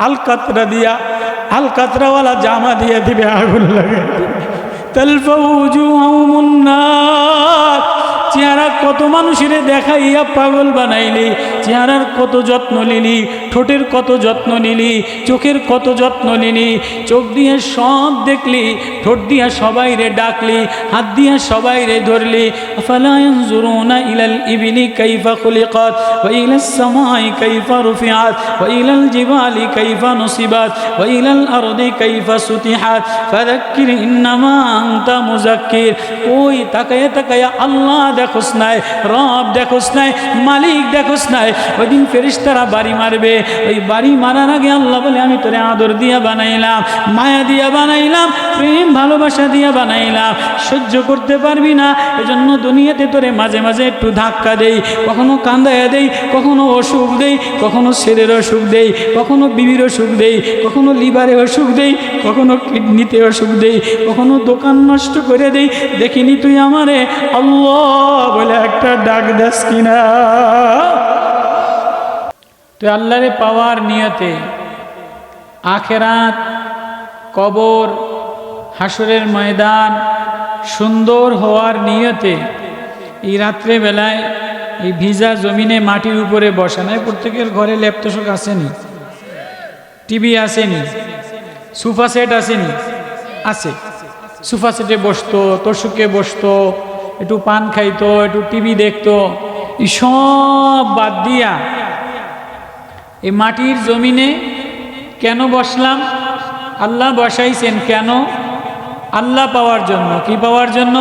আলকাতরা দিয়া, আলকাতরাওয়ালা জামা দিয়ে দিবে, আগুন লাগে। তালফাউ উজুহাহুমুন নার। চেহারা কত মানুষের দেখাইয়া পাগল বানাইলি, চেহারার কত যত্ন নিলি, ঠোঁটের কত যত্ন নিলি, চোখের কত যত্ন নিলি, চোখ দিয়ে সব দেখলি, ঠোঁট দিয়া সবাই রে ডাকলি, হাত দিয়া সবাই রে ধরলি। আফালা ইয়ানজুরুনা ইলাল ইবিলি কাইফা খুলিকাত ওয়া ইলাস সামাই কাইফা রুফিআত ওয়া ইলাল জিবালি কাইফা নুসিবাত ওয়া ইলাল আরদি কাইফা সুতিহাত ফাযাক্কির ইন্নামা আনতা মুযাক্কির। ওই তাকায়া তাকায়া আল্লাহ দেখোস নাই, রব দেখোস নাই, মালিক দেখোস নাই। ওই দিন ফেরেশতারা বাড়ি মারবে, ওই বাড়ি মারার আগে আল্লাহ বলে আমি তোরে আদর দিয়া বানাইলাম, মায়া দিয়া বানাইলাম, প্রেম ভালোবাসা দিয়া বানাইলাম। সহ্য করতে পারবি না, এজন্য দুনিয়াতে তোরে মাঝে মাঝে একটু ধাক্কা দেই, কখনো কান্দায়া দেই, কখনো অসুখ দেই, কখনো ছেলের অসুখ দেই, কখনো বিবির অসুখ দেই, কখনো লিভারে অসুখ দেই, কখনো কিডনিতে অসুখ দেই, কখনো দোকান নষ্ট করে দেই। দেখিনি তুই আমারে আল্লাহ বলে একটা ডাক দাস কিনা? তুই আল্লাহরে পাওয়ার নিয়তে আখেরাত, কবর, হাসরের ময়দান সুন্দর হওয়ার নিয়তে এই রাত্রে বেলায় এই ভিজা জমিনে মাটির উপরে বসা নাই। প্রত্যেকের ঘরে ল্যাপটপ আসেনি, টিভি আসেনি, সোফা সেট আসেনি, আছে। সোফা সেটে বসতো, তোষকে বসতো, একটু পান খাইতো, একটু টিভি দেখতো। এই সব বাদ দিয়া এই মাটির জমিনে কেন বসলাম? আল্লাহ বসাইছেন কেন? আল্লাহ পাওয়ার জন্য। কি পাওয়ার জন্য?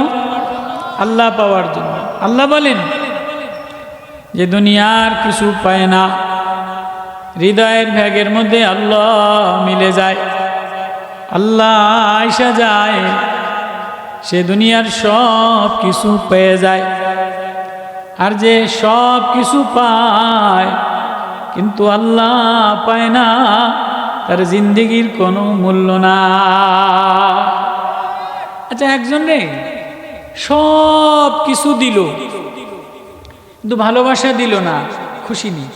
আল্লাহ পাওয়ার জন্য। আল্লাহ বলেন যে দুনিয়ার কিছু পায় না, হৃদয়ের ভাগের মধ্যে আল্লাহ মিলে যায়, আল্লাহ আইসা যায়, সে দুনিয়ার সব কিছু পেয়ে যায়। আর যে সব কিছু পায় কিন্তু আল্লাহ পায় না, তার জিন্দেগির কোনো মূল্য না। আচ্ছা, একজন রে সব কিছু দিল কিন্তু ভালোবাসা দিল না, খুশি নেই।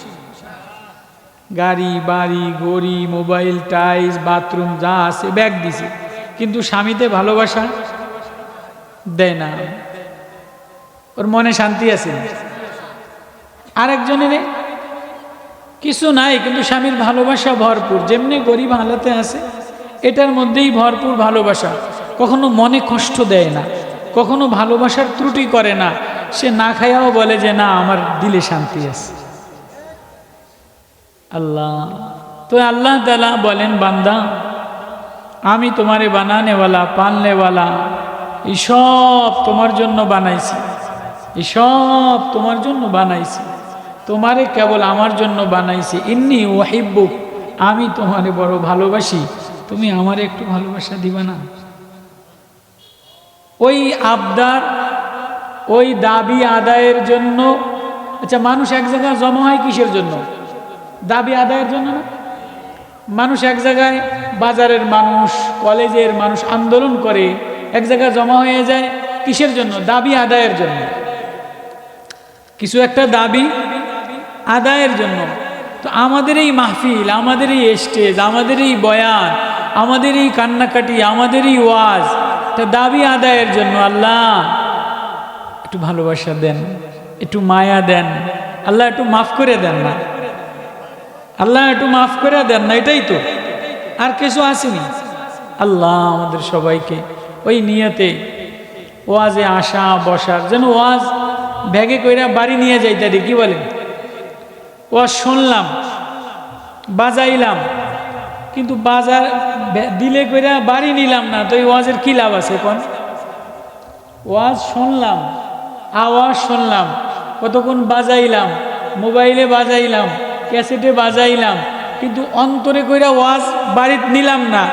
গাড়ি, বাড়ি, গড়ি, মোবাইল, টাইলস, বাথরুম যা আছে ব্যাগ দিছে, কিন্তু স্বামীতে ভালোবাসা দেয় না, ওর মনে শান্তি আছে। আরেকজনের কিছু নাই কিন্তু স্বামীর ভালোবাসা ভরপুর, যেমনি গরিব হালাতে আছে এটার মধ্যেই ভরপুর ভালোবাসা, কখনো মনে কষ্ট দেয় না, কখনো ভালোবাসার ত্রুটি করে না। সে না খাইয়াও বলে যে না, আমার দিলে শান্তি আছে। আল্লাহ তো আল্লাহ তাআলা বলেন, বান্দা আমি তোমারে বানানেওয়ালা, পালনেওয়ালা, এই সব তোমার জন্য বানাইছি, এই সব তোমার জন্য বানাইছি, তোমারে কেবল আমার জন্য বানাইছি। ইন্নী উহিব্বুক, আমি তোমারে বড় ভালোবাসি, তুমি আমারে একটু ভালোবাসা দিবা না? ওই আবদার, ওই দাবি আদায়ের জন্য। আচ্ছা, মানুষ এক জায়গায় জমা হয় কিসের জন্য? দাবি আদায়ের জন্য না? মানুষ এক জায়গায়, বাজারের মানুষ, কলেজের মানুষ আন্দোলন করে এক জায়গায় জমা হয়ে যায় কিসের জন্য? দাবি আদায়ের জন্য। কিছু একটা দাবি আদায়ের জন্য। তো আমাদের এই মাহফিল, আমাদের এই স্টেজ, আমাদের এই বয়ান, আমাদের এই কান্নাকাটি, আমাদের এই ওয়াজ, তা দাবি আদায়ের জন্য। আল্লাহ একটু ভালোবাসা দেন, একটু মায়া দেন, আল্লাহ একটু মাফ করে দেন না, আল্লাহ একটু মাফ করে দেন না, এটাই তো, আর কিছু আসেনি। আল্লাহ আমাদের সবাইকে ওই নিয়তে ওয়াজে আসা বসার, যেন ওয়াজ ব্যাগে কইরা বাড়ি নিয়ে যাইতারি। কি বলেন? ওয়াজ শুনলাম, বাজাইলাম, কিন্তু বাজার দিলে কইরা বাড়ি নিলাম না, তো এই ওয়াজের কি লাভ আছে কোন? ওয়াজ শুনলাম, আওয়াজ শুনলাম, কতক্ষণ বাজাইলাম, মোবাইলে বাজাইলাম, ক্যাসেটে বাজাইলাম, কিন্তু অন্তরে কইরা ওয়াজ বাড়িতে নিলাম না,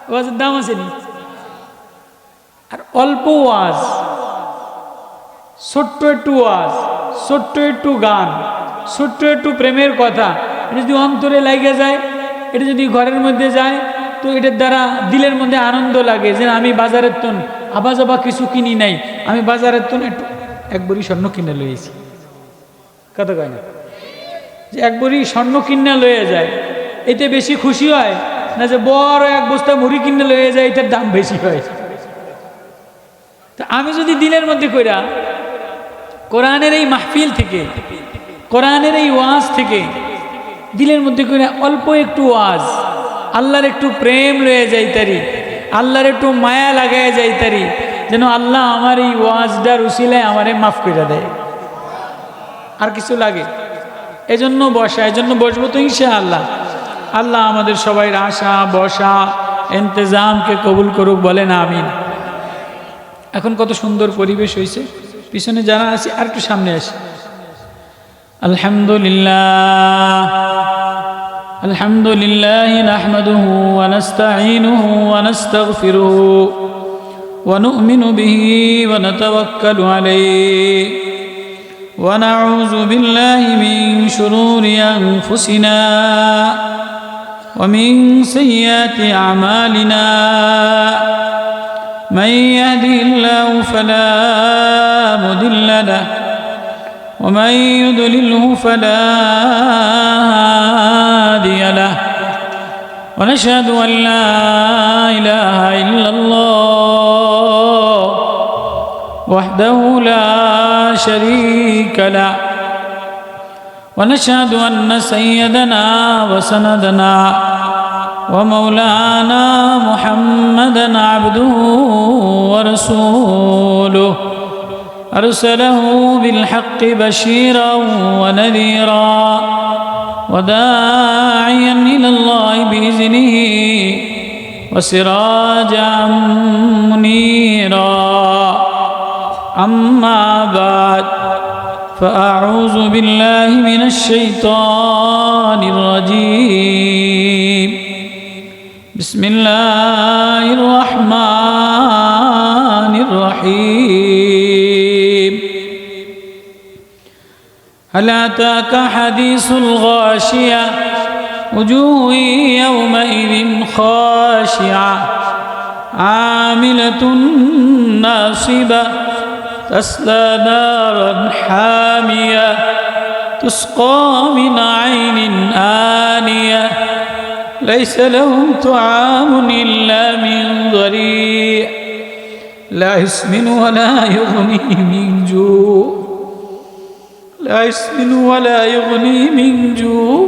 ওয়াজের দাম আছে নি? আর অল্প ওয়াজ, ছোট্ট একটু ওয়াজ, ছোট্ট একটু গান, ছোট্ট একটু প্রেমের কথা, এটা যদি অন্তরে লাগে যায়, এটা যদি ঘরের মধ্যে যায়, তো এটার দ্বারা দিলের মধ্যে আনন্দ লাগে যে আমি বাজারের তন আবাজবা কিছু কিনি নাই, আমি বাজারের তন একটু এক বড়ি স্বর্ণ কিনে লইয়েছি। কথা কয় না যে এক বড়ি স্বর্ণ কিনে লয়ে যায়, এতে বেশি খুশি হয় না যে বড় এক বস্তা মুড়ি কিনে লয়ে যায়, এটার দাম বেশি হয়? তা আমি যদি দিলের মধ্যে কইরা কোরআনের এই মাহফিল থেকে, কোরআনের এই ওয়াজ থেকে দিলের মধ্যে কইরা অল্প একটু ওয়াজ, আল্লাহর একটু প্রেম লয়ে যাইতারি, আল্লাহর একটু মায়া লাগায় যাইতারি, যেন আল্লাহ আমার এই ওয়াজটার উসিলায় আমারে মাফ করে দেয়। আর কিছু লাগে? এজন্য বসা, এজন্য বসবো তো ইনশাআল্লাহ। আল্লাহ আমাদের সবাই আশা বসা ইন্তজামকে কবুল করুক, বলেন আমিন। এখন কত সুন্দর পরিবেশ হয়েছে, পিছনে যারা আছে আর একটু সামনে আসি। আলহামদুলিল্লাহ আলহামদুলিল্লাহ নাহমাদুহু ওয়া নাস্তাঈনুহু ওয়া নাস্তাগফিরুহু ওয়া নু'মিনু বিহি ওয়া নাতাওয়াক্কালু আলাইহি ওয়া নাউযু বিল্লাহি মিন শুরুরি আনফুসিনা ওয়া মিন সাইয়্যাতি আমালিনা। من يهده الله فلا مضل له ومن يضلله فلا هادي له ونشهد أن لا إله إلا الله وحده لا شريك له ونشهد أن سيدنا وسندنا ومولانا محمدا عبده ورسوله أرسله بالحق بشيرا ونذيرا وداعيا إلى الله بإذنه وسراجا منيرا. أما بعد فأعوذ بالله من الشيطان الرجيم. بسم الله الرحمن الرحيم. هل أتاك حديث الغاشية وجوه يومئذ خاشعة عاملة ناصبة تصلى نارا حامية تسقى من عين آنية ليس لهم طعام إلا من ضريع لا يسمن ولا يغني من جوع لا يسمن ولا يغني من جوع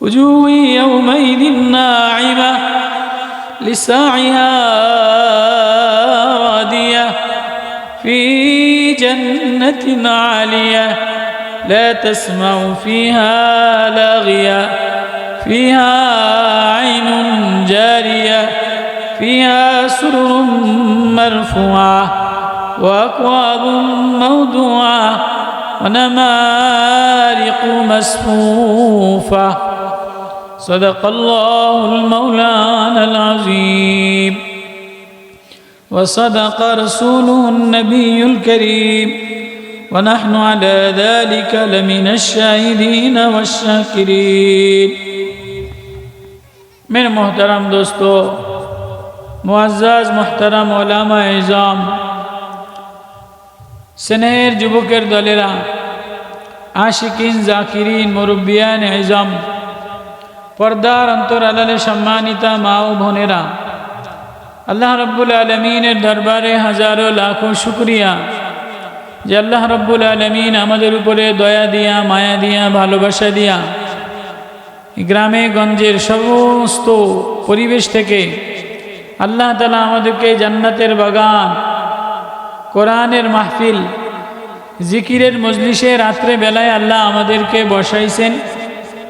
وجوه يومئذ ناعمة لسعيها راضية في جنة عالية لا تسمع فيها لاغية فيها عين جارية فيها سرر مرفوعة وأكواب موضوعة ونمارق مصفوفة. صدق الله المولانا العظيم وصدق رسوله النبي الكريم ونحن على ذلك لمن الشاهدين والشاكرين. मेरे मोहतरम दोस्तों, मुअज़्ज़ज़ मोहतरम उलमा इज़ाम, स्नेहेर जुबुकेर दलेरा, आशिकिन जाकिरिन मुरब्बियान इज़ाम, पर्दार अंतर आलाले सम्मानिता मा ओ बोनेरा, अल्लाह रब्बुल आलमीनेर दरबारे हजारों लाखों शुक्रिया যে আল্লাহ রব্বুল আলামিন আমাদের উপরে দয়া দিয়া, মায়া দিয়া, ভালোবাসা দিয়া গ্রামে গঞ্জের সমস্ত পরিবেশ থেকে আল্লাহ তাআলা আমাদেরকে জান্নাতের বাগান, কোরআনের মাহফিল, জিকিরের মজলিসে রাত্রে বেলায় আল্লাহ আমাদেরকে বসাইছেন।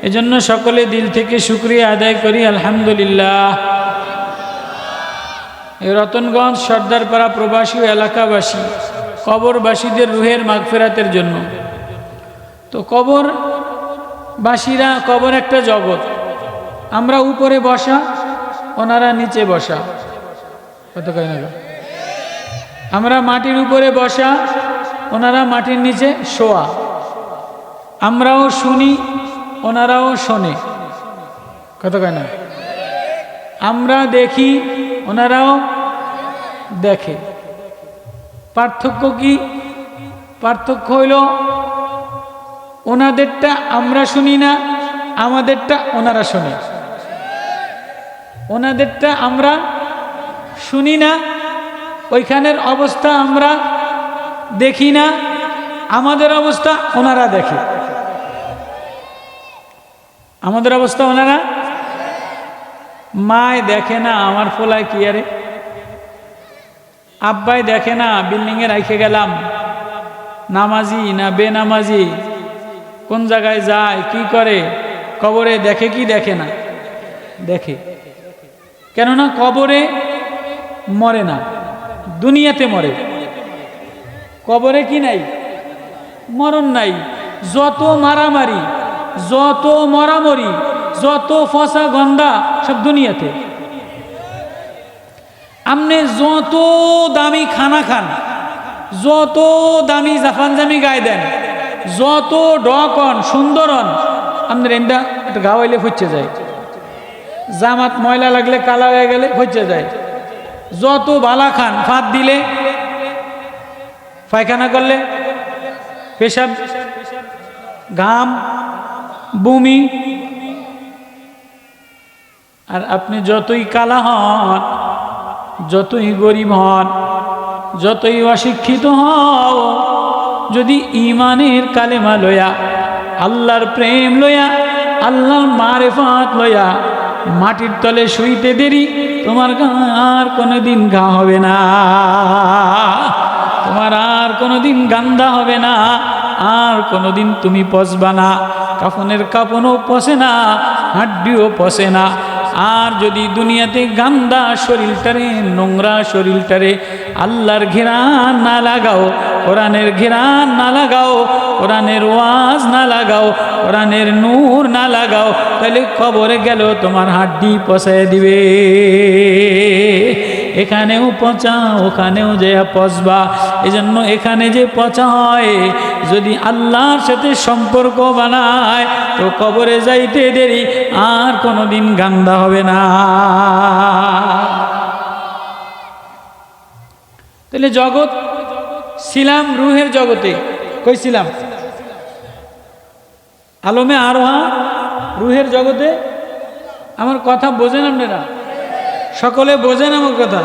এজন্য সকলে দিল থেকে শুকরিয়া আদায় করি, আলহামদুলিল্লাহ। এই রতনগঞ্জ সর্দারপাড়া প্রবাসী ও এলাকাবাসী কবরবাসীদের রুহের মাগফিরাতের জন্য। তো কবরবাসীরা, কবর একটা জগৎ, আমরা উপরে বসা, ওনারা নিচে বসা, কত কয় না, আমরা মাটির উপরে বসা, ওনারা মাটির নিচে শোয়া, আমরাও শুনি, ওনারাও শোনে, কত কয় না, আমরা দেখি, ওনারাও দেখে। পার্থক্য কি? পার্থক্য হইল ওনাদেরটা আমরা শুনি না, আমাদেরটা ওনারা শোনে, ওনাদেরটা আমরা শুনি না, ওইখানের অবস্থা আমরা দেখি না, আমাদের অবস্থা ওনারা দেখে। আমাদের অবস্থা ওনারা, মায় দেখে না আমার ফোলায় কি আরে, আব্বাই দেখে না বিল্ডিংয়ে রাইখে গেলাম, নামাজি না বেনামাজি, কোন জায়গায় যায় কি করে, কবরে দেখে কি দেখে না, দেখে। কেননা কবরে মরে না, দুনিয়াতে মরে। কবরে কি নাই, মরণ নাই। যত মারামারি, যত মরামরি, যত ফসা গন্ধা সব দুনিয়াতে। আপনি যত দামি খানা খান, যত দামি জাফানজামি গায়ে দেন, যত ডকন সুন্দরন, আপনার এন্ডা একটা গাওয়াইলে ফুচে যায়, জামাত ময়লা লাগলে কালা হয়ে গেলে ফুচে যায়। যত বালা খান, ফাঁদ দিলে, পায়খানা করলে, পেশাব, ঘাম, বমি। আর আপনি যতই কালা হন, যতই গরিব হন, যতই অশিক্ষিত হও, যদি ইমানের কালেমা লয়া, আল্লাহর প্রেম লয়া, আল্লাহর মারেফাত লয়া মাটির তলে শুইতে দেরি, তোমার আর কোনোদিন ঘা হবে না, তোমার আর কোনোদিন গান্দা হবে না, আর কোনোদিন তুমি পচবা না, কাফনের কাফনও পচে না, হাড্ডিও পচে না। আর যদি দুনিয়াতে গান্দা শরীরটারে, নোংরা শরীরটারে আল্লাহর ঘেরান না লাগাও, কোরআনের ঘেরান না লাগাও, কোরআনের ওয়াজ না লাগাও, কোরআনের নূর না লাগাও, তাহলে কবরে গেল তোমার হাড্ডি পচায় দিবে। এখানেও পচা, ওখানেও যে পচবা। এজন্য এখানে যে পচা হয়, যদি আল্লাহর সাথে সম্পর্ক বানায়, তো কবরে যাইতে দেরি, আর কোনোদিন গান্দা হবে না। তাহলে জগৎ ছিলাম রুহের জগতে, কইছিলাম আলমে আরোহা রুহের জগতে। আমার কথা বোঝেন আপনারা? সকলে বোঝেন আমার কথা?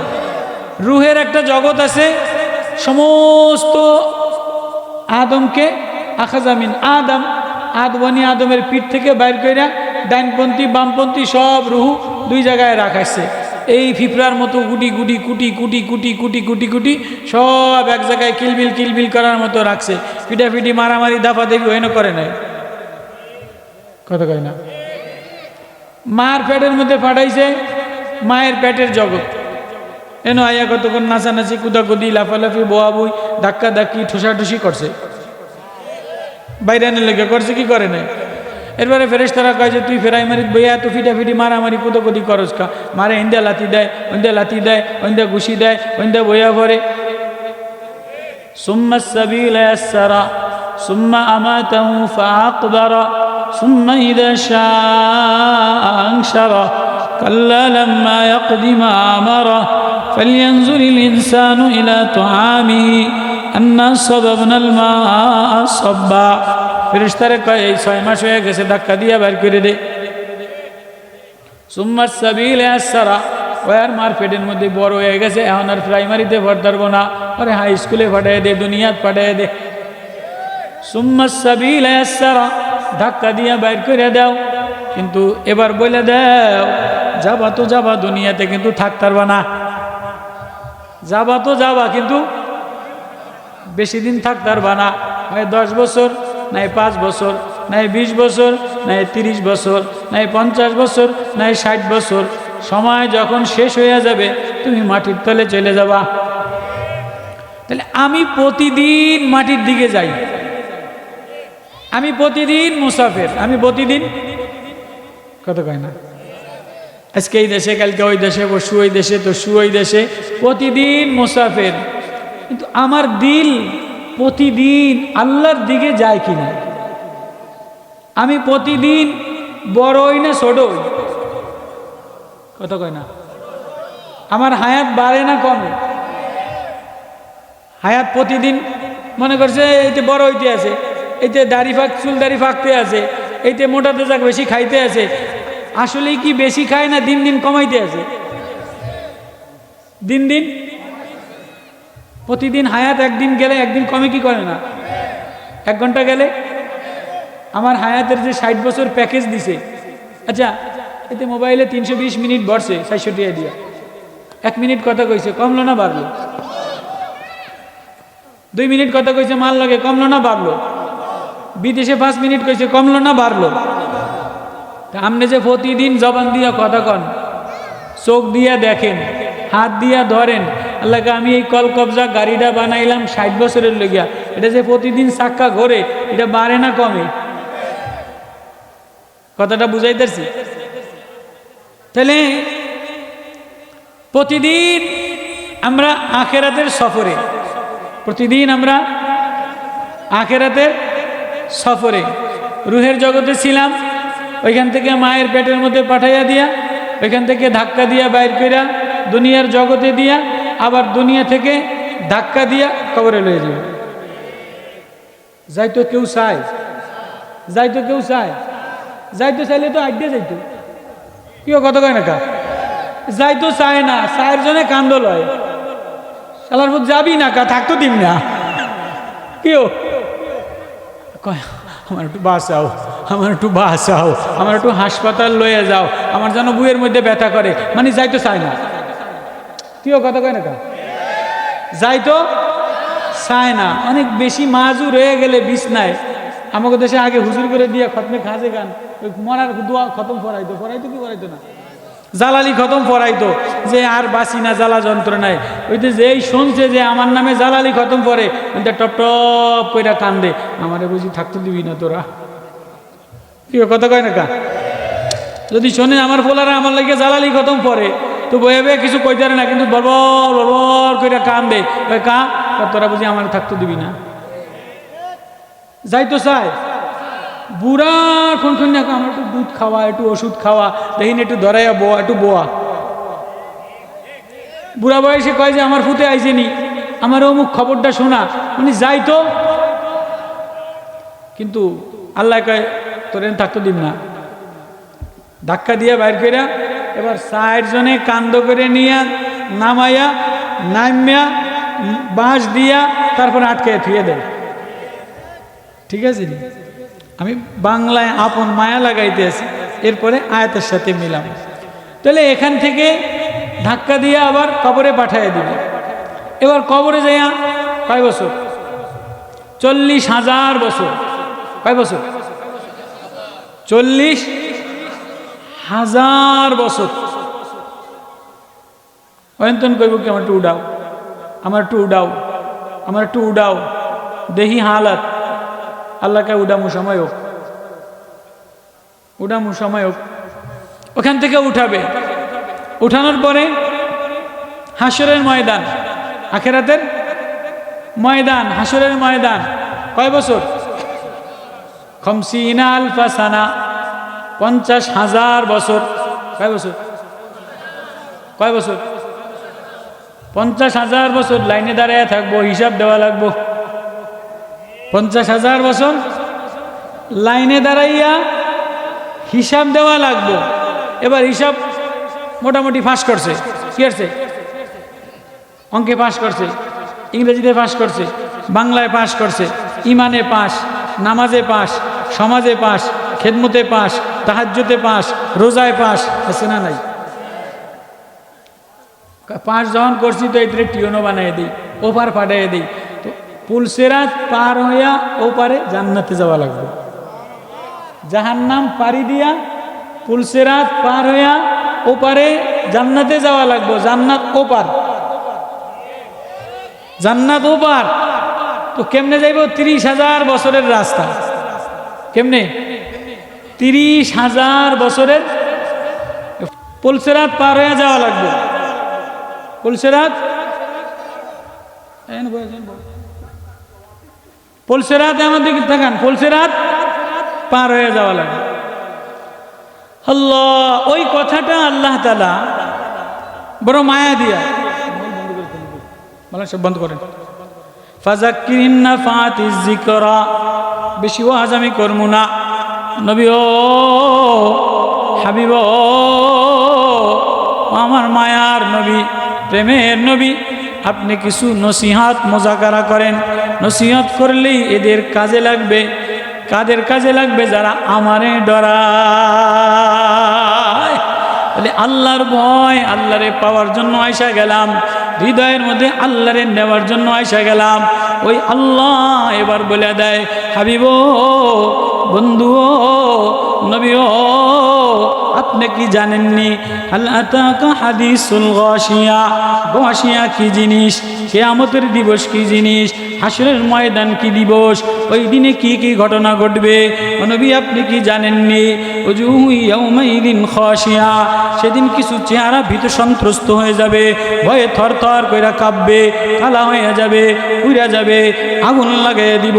রুহের একটা জগৎ আছে, সমস্ত আদমকে আখাজামিন আদম, আদবানি আদমের পিঠ থেকে বাইর কইরা ডাইনপন্থী বামপন্থী সব রুহু দুই জায়গায় রাখাইছে। এই ফিফড়ার মতো গুটি গুটি কুটি কুটি কুটি কুটি কুটি কুটি সব এক জায়গায় কিলবিল কিলবিল করার মতো রাখছে। পিটাপিটি মারামারি দাফাদাফি ওইন করে নাই, কথা কয় না। মার পেটের মধ্যে পাঠাইছে, মায়ের পেটের জগৎ। এন আয়া কতক্ষণ নাচানাচি, কুদাকুদি, লাফালাফি, বোয়াবুই, ধাক্কা ধাক্কি, ঠুসাঠুসি করছে। বাইরানের লেগে করছে কি করে নাই? এরপরে ফেরেশতারা কয় যে তুই ফেরাই মারি বইয়া এত ফিটাফিটি মারামারি কুদাকুদি করস কা? মারে ইন্দা লাথি দেয়, ওইন্দা লাথি দেয়, ওইন্দা ঘুষি দেয়, ওইন্দা বইয়া পড়ে। সুম্মা সাবিলা ইয়াসসারা সুম্মা আমাতাহু ফাআকবারা সুম্মা ইযা শাআ আনশারা কাল্লা লাম্মা ইয়াকদি মা আমারা ফালইয়ানজুরিল ইনসানু ইলা তুআমিহি আন্না সাবাবনাল মা'a সাব্বা। ফেরেশতারা কয় এই 6 মাস হয়ে গেছে, ধাক্কা দিয়া বের করে দে। সুম্মা সাবিলা ইয়াসসারা, ওয়ার মার পেটের মধ্যে বড় হয়ে গেছে, এখন আর প্রাইমারিতে পড়তে পারবো না, আরে হাই স্কুলে পাঠিয়ে দে, দুনিয়াত পাঠিয়ে দে। সুম্মা সাবিলা ইয়াসসারা, ধাক্কা দিয়া বাইর করে দাও। কিন্তু এবার বলে দাও যাবা তো যাবা দুনিয়াতে, কিন্তু থাকতে পারবা না। যাবা তো যাবা, কিন্তু বেশি দিন থাকতে পারবা না। হয় 10 বছর, নাই 5 বছর, নাই 20 বছর, নাই 30 বছর, নাই 50 বছর, নাই 60 বছর। সময় যখন শেষ হয়ে যাবে তুমি মাটির তলে চলে যাবা। তাহলে আমি প্রতিদিন মাটির দিকে যাই, আমি প্রতিদিন মুসাফির, আমি প্রতিদিন, কত কয় না, আজকে এই দেশে, কালকে ওই দেশে, পরশু ওই দেশে, তরশু ওই দেশে, প্রতিদিন মুসাফির। কিন্তু আমার দিল প্রতিদিন আল্লাহর দিকে যায় কিনা? আমি প্রতিদিন বড়ই না ছোটই? কত কয় না? আমার হায়াত বাড়ে না কমে? হায়াত প্রতিদিন মনে করছে এইতে বড় হইতে আছে, এইতে দাড়ি ফাঁক, চুল দাড়ি ফাঁকতে আছে, এইতে মোটাতে যাক বেশি খাইতে আছে, আসলেই কি বেশি খায় না দিন দিন কমাইতে আছে? দিন দিন, প্রতিদিন হায়াত একদিন গেলে একদিন কমে কি করে না? 1 ঘন্টা গেলে আমার হায়াতের যে 60 বছর প্যাকেজ দিছে, আচ্ছা এতে মোবাইলে 320 মিনিট বসে 400 টাকা দিয়া, 1 মিনিট কথা কইছে, কমলো না বাড়লো? 2 মিনিট কথা কইছে মাল লাগে, কমলো না বাড়লো? বিদেশে 5 মিনিট কইছে, কমলো না বাড়লো? আপনি যে প্রতিদিন জবান দিয়া কথা কন, চোখ দিয়া দেখেন, হাত দিয়া ধরেন, আল্লাহকে আমি এই কল কবজা গাড়িটা বানাইলাম 60 বছরের লগিয়া, এটা যে প্রতিদিন চাক্কা ঘোরে, এটা বাড়ে না কমে? কথাটা বুঝাইতেছি? তাহলে প্রতিদিন আমরা আখেরাতের সফরে, প্রতিদিন আমরা আখেরাতের সফরে। রুহের জগতে ছিলাম, ওইখান থেকে মায়ের পেটের মধ্যে পাঠাইয়া দিয়া, ওইখান থেকে ধাক্কা দিয়া বাইর কইরা দুনিয়ার জগতে দিয়া, আবার দুনিয়া থেকে ধাক্কা দিয়া কবরে লয়ে যাবে। যাইতো কেউ চায়? যাইতো কেউ চায়? যাইতো চাইলে তো আড্ডে যাইতো, কেউ কথা কয় না কা? যাইতো চায় না, চায়ের জন্য কান্দ লয়, শালার পুত যাবি না কা, থাকতো দিম না, কেউ কয় আমার একটু বাঁচাও, আমার একটু বাঁচাও, আমার একটু হাসপাতাল লয়ে যাও, আমার যেন বুয়ের মধ্যে ব্যথা করে, মানে যাইতো চায় না, কেউ কথা কয় না কা? যাইতো চায় না। অনেক বেশি মাজুর হয়ে গেলে বিছনায়, আমাকে দেশে আগে হুজুর করে দিয়ে খতমে খাজে গান, ওই মরার দোয়া খতম ফরাইতো, ফরাইতো কি ফরাইতো না, জালালি খতম ফরাইতো, যে আর বাঁচি না জ্বালা যন্ত্রণায়। ওইতে যেই শুনছে যে আমার নামে জালালি খতম পরে, টপ টপ কইরা কান্দে, আমারে বুঝি থাকতে দিবি না তোরা, কি কথা কয় না কা? যদি শোনে আমার ফোলারা আমার লাগে জালালি খতম পরে, তো বয়ে বয়ে কিছু কইতে পারে না, কিন্তু বরবর বরবর কইরা কান্দে, ওই কা তোরা বুঝি আমার থাকতে দিবি না। যাইতো চায় বুড়া কোন আমার একটু দুধ খাওয়া, একটু ওষুধ খাওয়া, দেখিন একটু ধরাইয়া বোয়া, একটু বোয়া। বুড়া বয়সে কয় যে আমার ফুতে আইসেনি, আমার অমুক খবরটা শোনা, উনি যাইতো, কিন্তু আল্লাহ কয় তোর থাকতে দিন না, ধাক্কা দিয়া বাইর কইরা এবার 4 জনে কান্দ করে নিয়া নামাইয়া নামিয়া বাঁশ দিয়া তারপরে আটকে থুয়ে দেয়। ঠিক আছে, আমি বাংলায় আপন মায়া লাগাইতে আছি, এরপরে আয়াতের সাথে মিলাম। তাহলে এখান থেকে ধাক্কা দিয়ে আবার কবরে পাঠিয়ে দিবে। এবার কবরে যাইয়া কয় বছর? 40,000 বছর। কয় বছর? 40,000 বছর। অয়ন্তন কইব কি আমার একটু উড়াও, আমার একটু উড়াও, আমার একটু উড়াও, দেখি হালাত। আল্লাহকে উড়ামু সময় হোক, উড়ামু সময় হোক। ওখান থেকে উঠাবে, উঠানোর পরে হাসরের ময়দান, আখেরাতের ময়দান, হাসরের ময়দান। কয় বছর? 50 আলফা সানা, 50,000 বছর। কয় বছর? কয় বছর? 50,000 বছর লাইনে দাঁড়ায় থাকবো, হিসাব দেওয়া লাগবো। 50,000 বছর লাইনে দাঁড়াইয়া হিসাব দেওয়া লাগবো। এবার হিসাব মোটামুটি পাস করছে, কি করছে? অঙ্কে পাস করছে, ইংরেজিতে পাস করছে, বাংলায় পাস করছে, ইমানে পাস, নামাজে পাস, সমাজে পাস, খেদমতে পাস, তাহাজ্জুদে পাস, রোজায় পাস, আছে না নাই? পাস যখন করছি তো এদের টিউনও বানিয়ে দিই, ওপার পাঠিয়ে দিই। তো পুলসেরাত পার হইয়া ওপারে জান্নাতে যাওয়া লাগবে। জাহান্নাম পাড়ি দিয়া পুলসেরাত পার হইয়া ওপারে জান্নাতে যাওয়া লাগবে। জান্নাত ওপার, জান্নাত ওপার। তো কেমনে যাইব? 30,000 বছরের রাস্তা। কেমনে? 30,000 বছরের পুলসেরাত পার হইয়া যাওয়া লাগবে। পুলসেরাত, পুলসেরাতে আমাদের থাকান, পুলসেরাত পার হয়ে যাওয়া লাগবে। আল্লাহ, ওই কথাটা আল্লাহ তাআলা বড় মায়া দিয়া সব বন্ধ করেন। ফাযাক্কিরিন নাফাতিজ যিকরা, বেশি ওয়াজ আমি করবো না, নবী ও হাবিব ও আমার মায়ার নবী, প্রেমের নবী, আপনি কিছু নসিহাত মোজাকারা করেন। নসিহত করলেই এদের কাজে লাগবে। কাদের কাজে লাগবে? যারা আমারে ডরায়। তাহলে আল্লাহর ভয়, আল্লাহরে পাওয়ার জন্য আইসা গেলাম, হৃদয়ের মধ্যে আল্লাহরে নেওয়ার জন্য আইসা গেলাম। ওই আল্লাহ এবার বলে দেয়, হাবিব বন্ধু নবী ও আপনি কি জানেননি? আল্লাহ তাআলা হাদিসুল গাশিয়া, গাশিয়া কি জিনিস, কিয়ামতের দিবস কি জিনিস, হাসরের ময়দান কি দিবস, ওই দিনে কি কি ঘটনা ঘটবে নবী আপনি কি জানেননি? ওজুহু ইয়াউমাইদিন খাশিয়া, সেদিন কিছু চেহারা ভীত সন্ত্রস্ত হয়ে যাবে, ভয়ে থরথর কইরা কাঁপবে, কালা হয়ে যাবে, উড়া যাবে, আগুন লাগাইয়া দিব,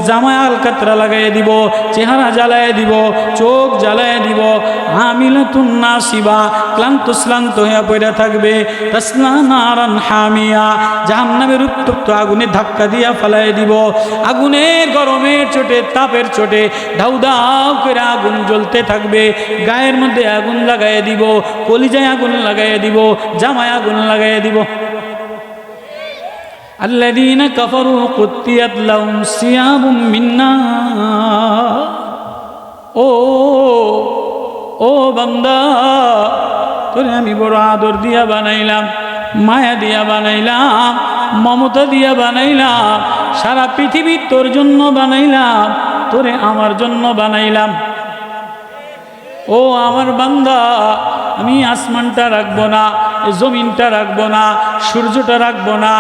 জামায় আলকাতরা লাগাইয়া দিব, চেহারা জ্বালাইয়া দিব, চোখ জ্বালাইয়া দিব, আমিলাতুন নাসিবা, ক্লান্ত শ্লান্ত হয়ে পড়ে থাকবে, তাসলা নারান হামিয়া, জাহান্নামের উত্তপ্ত আগুনে ধাক্কা দিয়া ফেলাইয়া দিব, আগুনের গরমের চোটে তাপের চোটে দাউ দাউ করে আগুন জ্বলতে থাকবে, গায়ের মধ্যে আগুন লাগাইয়া দিব, কলিজায় আগুন লাগাইয়া দিব, জামায় আগুন লাগাইয়া দিব। আল্লাযীনা কাফারু কুত্তিয়াত লাহুম সিয়াবুম মিন নার। ও বান্দা, তোরে আমি বড় আদর দিয়া বানাইলাম, মায়া দিয়া বানাইলাম, মমতা দিয়া বানাইলাম, সারা পৃথিবী তোর জন্য বানাইলাম, তোরে আমার জন্য বানাইলাম। ও আমার বান্দা, আমি আসমানটা রাখবো না, জমিনটা রাখবো না, সূর্যটা রাখবো না।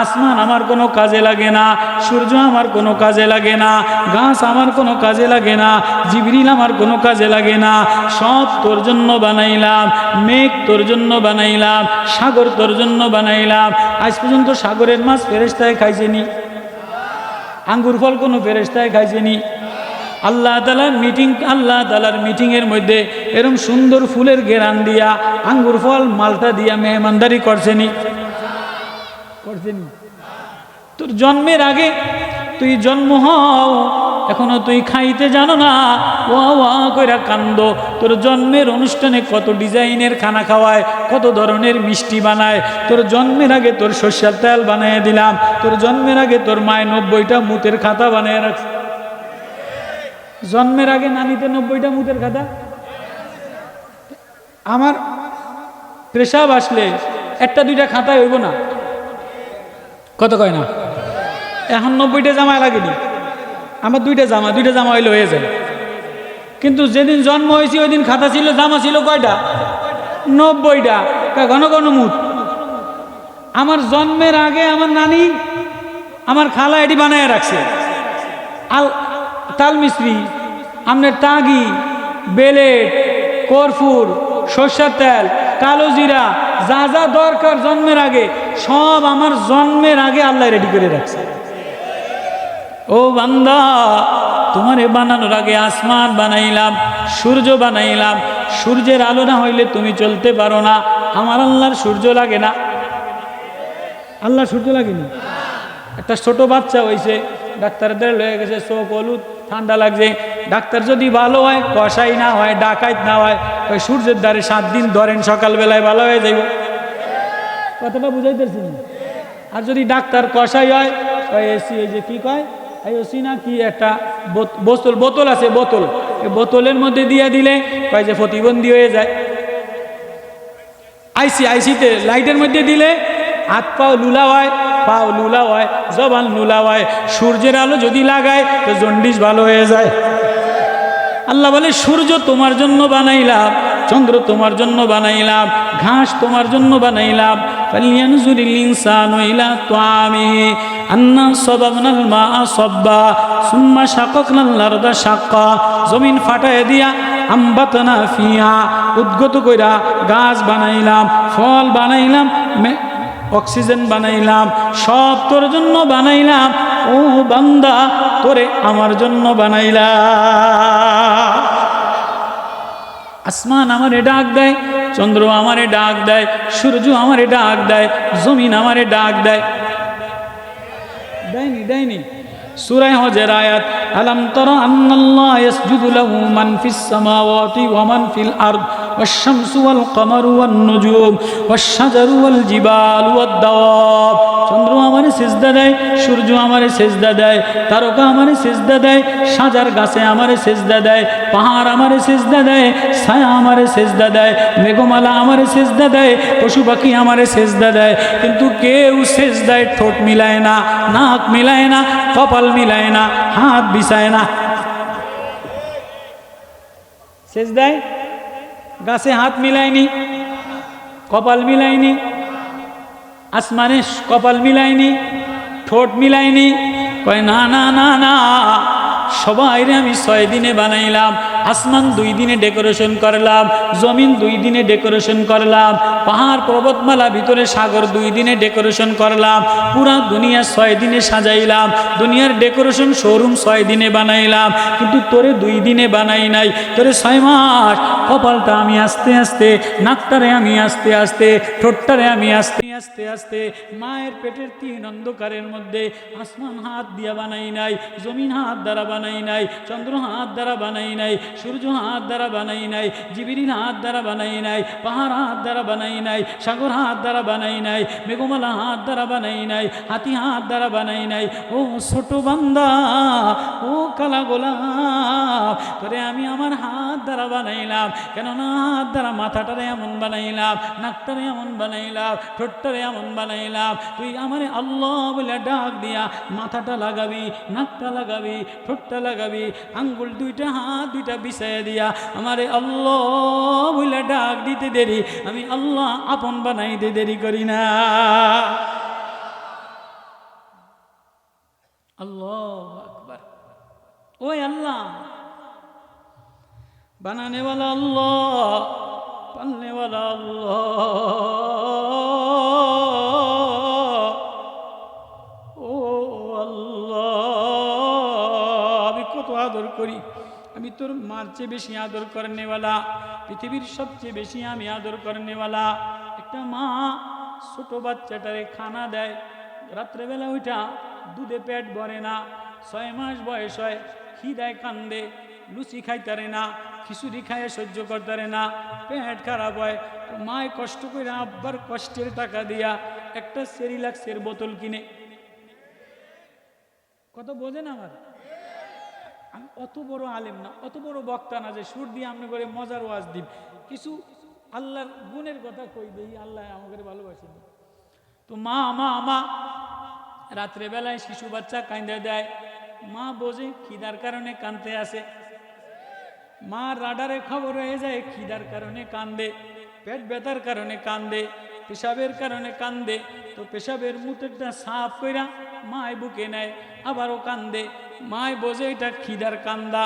আসমান আমার কোনো কাজে লাগে না, সূর্য আমার কোনো কাজে লাগে না, গাছ আমার কোনো কাজে লাগে না, জিবরিল আমার কোনো কাজে লাগে না। সব তোর জন্য বানাইলাম, মেঘ তোর জন্য বানাইলাম, সাগর তোর জন্য বানাইলাম। আজ পর্যন্ত সাগরের মাছ ফেরেশতায় খাইছেনি? আঙ্গুর ফল কোনো ফেরেশতায় খাইছেনি? আল্লাহ তাআলার মিটিংয়ের মধ্যে এরকম সুন্দর ফুলের ঘেরান দিয়া, আঙ্গুর ফল মালটা দিয়া মেহমানদারি করছেনি? তোর জন্মের আগে তুই জন্ম হও, এখনো তুই খাইতে জানো না, ওয়া ওয়া কইরা কান্দ। তোর জন্মের অনুষ্ঠানে কত ডিজাইনের খানা খাওয়ায়, কত ধরনের মিষ্টি বানায়। তোর জন্মের আগে তোর সরষের তেল বানিয়ে দিলাম, তোর জন্মের আগে তোর মায়ের 90টা মুতের খাতা বানিয়ে রাখছে। জন্মের আগে নানিতে 90টা মুতের খাতা। আমার পেশাব আসলে একটা দুইটা খাতায় হইব না, কত কয় না? এখন 90টা জামা লাগেনি, আমার দুইটা জামা হইলে হয়ে যায়। কিন্তু যেদিন জন্ম হয়েছে ওই দিন খাতা ছিল, জামা ছিল কয়টা? 90টা। ঘন ঘন মুত। আমার জন্মের আগে আমার নানি, আমার খালা এটি বানায় রাখছে। তাল মিস্ত্রি, আপনার তাগি, বেলেট, কর্পূর, সরষের তেল, কালো জিরা, যা যা দরকার জন্মের আগে সব আমার জন্মের আগে আল্লাহ রেডি করে রাখছে। ও বান্দা, তোমারে বানানোর আগে আসমান বানাইলাম, সূর্য বানাইলাম। সূর্যের আলো না হইলে তুমি চলতে পারো না। আমার আল্লাহর সূর্য লাগে না? আল্লাহর সূর্য লাগেনি? একটা ছোট বাচ্চা হয়েছে, ডাক্তারদের লয়ে গেছে, চোখ হলুদ, ঠান্ডা লাগছে। ডাক্তার যদি ভালো হয়, কষাই না হয়, ডাকাইত না হয়, ওই সূর্যের দ্বারে 7 দিন ধরেন, সকালবেলায় ভালো হয়ে যাইব। কথাটা বুঝাইতেছি? আর যদি ডাক্তার কষাই হয়, ওই এসি, এই যে কি কয়, এই ওসি না কি একটা বোতল আছে, বোতল, এই বোতলের মধ্যে দিয়ে দিলে কয় যে প্রতিবন্ধী হয়ে যায়। আইসিতে লাইটের মধ্যে দিলে হাত পাও লুলা হয়, পাও লুলা হয়, জবান লুলা হয়। সূর্যের আলো যদি লাগায় তো জন্ডিস ভালো হয়ে যায়। আল্লাহ বলে, সূর্য তোমার জন্য বানাইলাম, চন্দ্র তোমার জন্য বানাইলাম, ঘাস তোমার জন্য বানাইলাম। ফালিয়ানজুরিল ইনসানু ইলা তাআমিহি আন্না সাবাবনাল মা'a সাব্বা সুম্মা শাকাকনাল আরদা শাক্কা। জমিন ফাটায় দিয়া আমবাতনা ফিহা, উদ্গত কইরা গাছ বানাইলাম, ফল বানাইলাম, অক্সিজেন বানাইলাম, সব তোর জন্য বানাইলাম। ও বান্দা, তোরে আমার জন্য বানাইলাম। আসমান আমারে ডাক দেয়, চন্দ্র আমারে ডাক দেয়, সূর্য আমারে ডাক দেয়, জমিন আমারে ডাক দেয়। দেয়নি? সূরা হজের আয়াত, আলাম তারা আন্নাল্লাহ ইয়াসজুদু লাহু মান ফিস সামাওয়াতি ওয়া মান ফিল আরদ ওয়াশ-শামসু ওয়াল কমারু ওয়ান নুজুম ওয়াশ-শাজারু ওয়াল জিবালু ওয়াদ-দাওয়াব। চন্দ্র আমারে সিজদা দেয়, সূর্য আমারে সিজদা দেয়, তারকা আমারে সিজদা দেয়, সাজার গাছে আমারে সিজদা দেয়, পাহাড় আমারে সিজদা দেয়, ছায়া আমারে সিজদা দেয়, মেঘমালা আমারে সিজদা দেয়, পশু পাখি আমারে সিজদা দেয়। কিন্তু কেউ সিজদায় ঠোঁট মিলায় না, নাক মিলায় না, কপাল মিলায় না, হাত বিছায় না। সিজদায় গাছে হাত মিলায়নি, কপাল মিলায়নি, আসমানে কপাল মিলায়নি, ঠোঁট মিলায়নি। কয় না না না না, সবাইরে আমি 6 দিনে বানাইলাম। আসমান 2 দিনে ডেকোরেশন করলাম, জমিন 2 দিনে ডেকোরেশন করলাম, পাহাড় পর্বতমালা ভিতরে সাগর 2 দিনে ডেকোরেশন করলাম, পুরা দুনিয়া 6 দিনে সাজাইলাম, দুনিয়ার ডেকোরেশন শোরুম 6 দিনে বানাইলাম। কিন্তু তোরে 2 দিনে বানাই নাই, তোরে 6 মাস। কপালটা আমি আস্তে আস্তে, নাকটারে আমি আস্তে আস্তে, ঠোঁটটারে আমি আস্তে আস্তে আস্তে মায়ের পেটের 3 অন্ধকারের মধ্যে আসমান হাত দিয়া বানাই নাই, জমিন হাত দ্বারা বানাই নাই, চন্দ্র হাত দ্বারা বানাই নাই, সূর্য হাত দ্বারা বানাই নাই, জিবরিল হাত দ্বারা বানাই নাই, পাহাড় হাত দ্বারা বানাই নাই, সাগর হাত দ্বারা বানাই নাই, মেঘমালা হাত দ্বারা বানাই নাই, হাতি হাত দ্বারা বানাই নাই। ও ছোট বান্দা, ও কালা গোলাপ, তোরে আমি আমার হাত দ্বারা বানাইলাম। কেননা হাত দ্বারা মাথাটারে এমন বানাইলাম, নাকটারে এমন বানাইলাম, ঠোঁটটারে এমন বানাইলাম। তুই আমারে আল্লাহ বলে ডাক দিয়া মাথাটা লাগাবি, নাকটা লাগাবি, ঠোঁটটা লাগাবি, আঙ্গুল 2টা, হাত 2টা বিছাই দিয়া আমারে আল্লাহ বলে ডাক দিতে দেরি, আমি আল্লাহ আপন বানাইতে দেরি করি না। আল্লাহু আকবার। ওই আল্লাহ बनाने वाला अल्लाह, पालने वाला अल्लाह। ओ अल्लाह, আমি কত আদর করি, আমি তোর মার চেয়ে বেশি আদর করনেওয়ালা, পৃথিবীর সবচেয়ে বেশি আমি আদর করনেওয়ালা। একটা মা ছোট বাচ্চাটারে খানা দেয়, রাত্রেবেলা ওইটা দুধে পেট ভরে না, 6 মাস বয়স হয়, খিদায় কান্দে, লুচি খাইতারে না, খিচুড়ি খায় সহ্য করতারে না, পেট খারাপ হয়। মায় কষ্ট করে আব্বার কষ্টের টাকা দিয়া একটা সেরিলাক্সের বোতল কিনে। কত বোঝেন আমার? আমি অত বড় আলেম না, অত বড় বক্তা না যে সুর দিয়ে আপনি করে মজার ওয়াজ দিব। কিছু আল্লাহর গুণের কথা কই দেই, আল্লাহ আমাকে ভালোবাসেন। তো মা মা মা রাত্রেবেলায় শিশু বাচ্চা কান্দে দেয়, মা বোঝে খিদার কারণে কাঁদতে আসে। মা রাডারে খবর হয়ে যায় খিদার কারণে কান্দে, পেট ব্যথার কারণে কান্দে, পেশাবের কারণে কান্দে। তো পেশাবের মুখটা সাফ কইরা মায় বুকে নেয়, আবারও কান্দে। মায় বোঝে এটা খিদার কান্দা।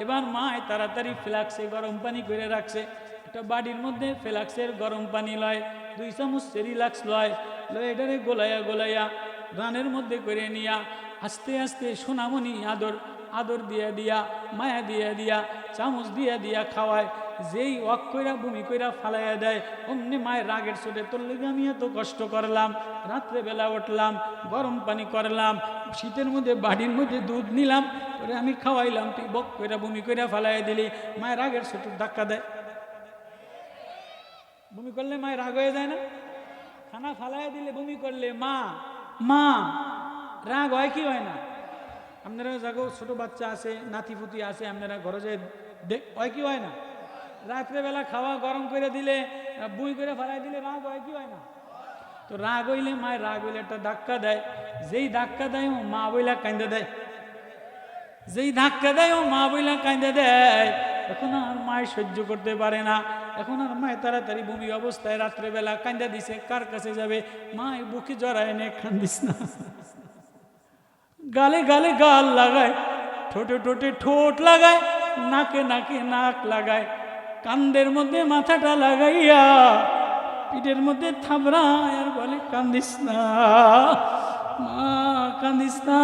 এবার মায় তাড়াতাড়ি ফ্লাক্সে গরম পানি করে রাখছে। একটা বাড়ির মধ্যে ফ্লাক্সের গরম পানি লয়, 2 চামচ সেরিলাক্স লয়, এটারে গোলাইয়া গোলাইয়া রানের মধ্যে করে নিয়া আস্তে আস্তে সোনামণি আদর আদর দিয়া দিয়া, মায়া দিয়া দিয়া, চামচ দিয়া দিয়া খাওয়ায়। যেই ওয়াক কইরা বমি কইরা ফালাইয়া দেয়, অমনি মায়ের রাগের চোটে, তোর লেগে আমি এত কষ্ট করলাম, রাত্রেবেলা উঠলাম, গরম পানি করলাম, শীতের মধ্যে বাড়ির মধ্যে দুধ নিলাম, তোরে আমি খাওয়াইলাম, তুই বক কইরা বমি কইরা ফালাইয়া দিলি। মায়ের রাগের চোটে ধাক্কা দেয়। বমি করলে মায়ের রাগ হয়ে যায় না? খানা ফালাইয়া দিলে বমি করলে মা মা রাগ হয় কি হয় না? আপনারা যাগো ছোট বাচ্চা আছে, নাতিপুতি আছে, আপনারা ঘরে যে হয় কি হয় না? রাত্রেবেলা খাওয়া গরম করে দিলে, বুই করে ফেলাই দিলে রাগ হয় কি হয় না? তো রাগ হইলে মায়ের রাগ হইলে একটা ধাক্কা দেয়। যেই ধাক্কা দেয় ও মা বইলা কান্দে দেয়, যেই ধাক্কা দেয় ও মা বইলা কান্দে দেয়। এখন আর মায় সহ্য করতে পারে না, এখন আর মায় তাড়াতাড়ি বমি অবস্থায় রাত্রেবেলা কান্দা দিছে। কার কাছে যাবে? মায় বুকে জড়ায় নে, কান্দিস না। গালে গালে গাল লাগায়, ঠোঁটে ঠোঁটে ঠোঁট লাগায়, নাকে নাকে নাক লাগায়, কান্দের মধ্যে মাথাটা লাগাইয়া পিঠের মধ্যে থাবড়ায় আর বলে কান্দিস না মা, কান্দিস না,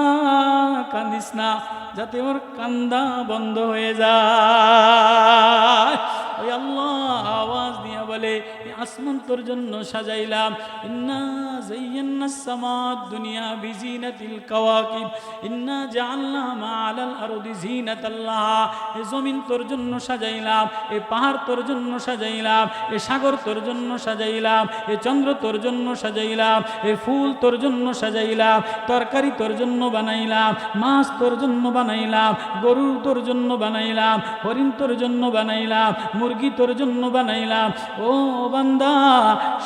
কান্দিস না, যাতে ওর কান্দা বন্ধ হয়ে যায়। ওই আল্লাহ আওয়াজ দিয়ে বলে আসমান তোর জন্য সাজাইলাম, ইন্না যায়্যানাস সামাদ দুনিয়া বিজিনাতিল কাওয়াকিব ইন্না জাআলনা মা আলাল আরদি জিনাতাল্লাহ। এই জমিন তোর জন্য সাজাইলাম, এই পাহাড় তোর জন্য সাজাইলাম, এই সাগর তোর জন্য সাজাইলাম, এই চন্দ্র তোর জন্য সাজাইলাম, এই ফুল তোর জন্য সাজাইলাম, তরকারি তোর জন্য বানাইলাম, মাছ তোর জন্য বানাইলাম, গরু তোর জন্য বানাইলাম, হরিণ তোর জন্য বানাইলাম, মুরগি তোর জন্য বানাইলাম। ও বান্দা,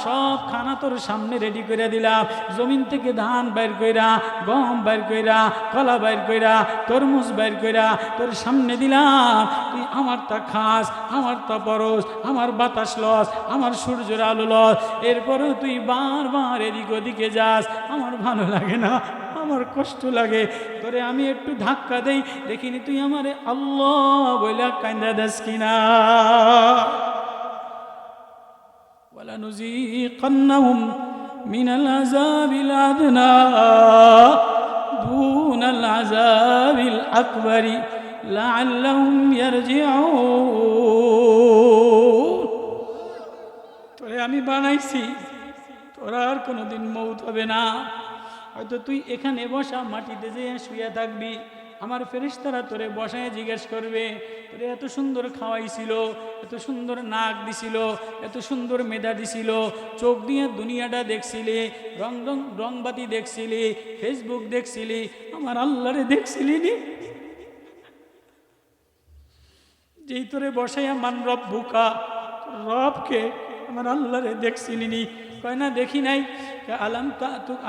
সব খানা তোর সামনে রেডি করে দিলাম। জমিন থেকে ধান বাইর কইরা, গম বাইর কইরা, কলা বাইর কইরা, তরমুজ বাইর কইরা তোর সামনে দিলাম। তুই আমার তা খাস, আমার তা পরস, আমার বাতাস লস, আমার সূর্যের আলো লস, এরপরেও তুই বারবার এদিক ওদিকে যাস। আমার ভালো লাগে না, আমার কষ্ট লাগে। তোরে আমি একটু ধাক্কা দেই, দেখিনি তুই আমারে আল্লাহ বইলা কান্দা দেস কিনা। ওয়ালানুযীকান্নাহুম মিনাল আযাবিল আদনা দুনাল আযাবিল আকবারি লাআল্লাহুম ইয়ারজিউন। তোরে আমি বানাইছি, তোরা আর কোনোদিন মৌত হবে না। হয়তো তুই এখানে বসা মাটিতে যেয়ে শুয়ে থাকবি, আমার ফেরেশতারা তোরে বসায় জিজ্ঞেস করবে তোরে এত সুন্দর খাওয়াইছিল, এত সুন্দর নাক দিছিল, এত সুন্দর মেধা দিছিল, চোখ দিয়ে দুনিয়াটা দেখছিলি, রংবাতি দেখছিলি, ফেসবুক দেখছিলি, আমার আল্লাহরে দেখছিলি নি? যেই তোরে বসাইয়া মান রব বুকা, রবকে আমার আল্লাহরে দেখছিলি নি? কয় না দেখি নাই।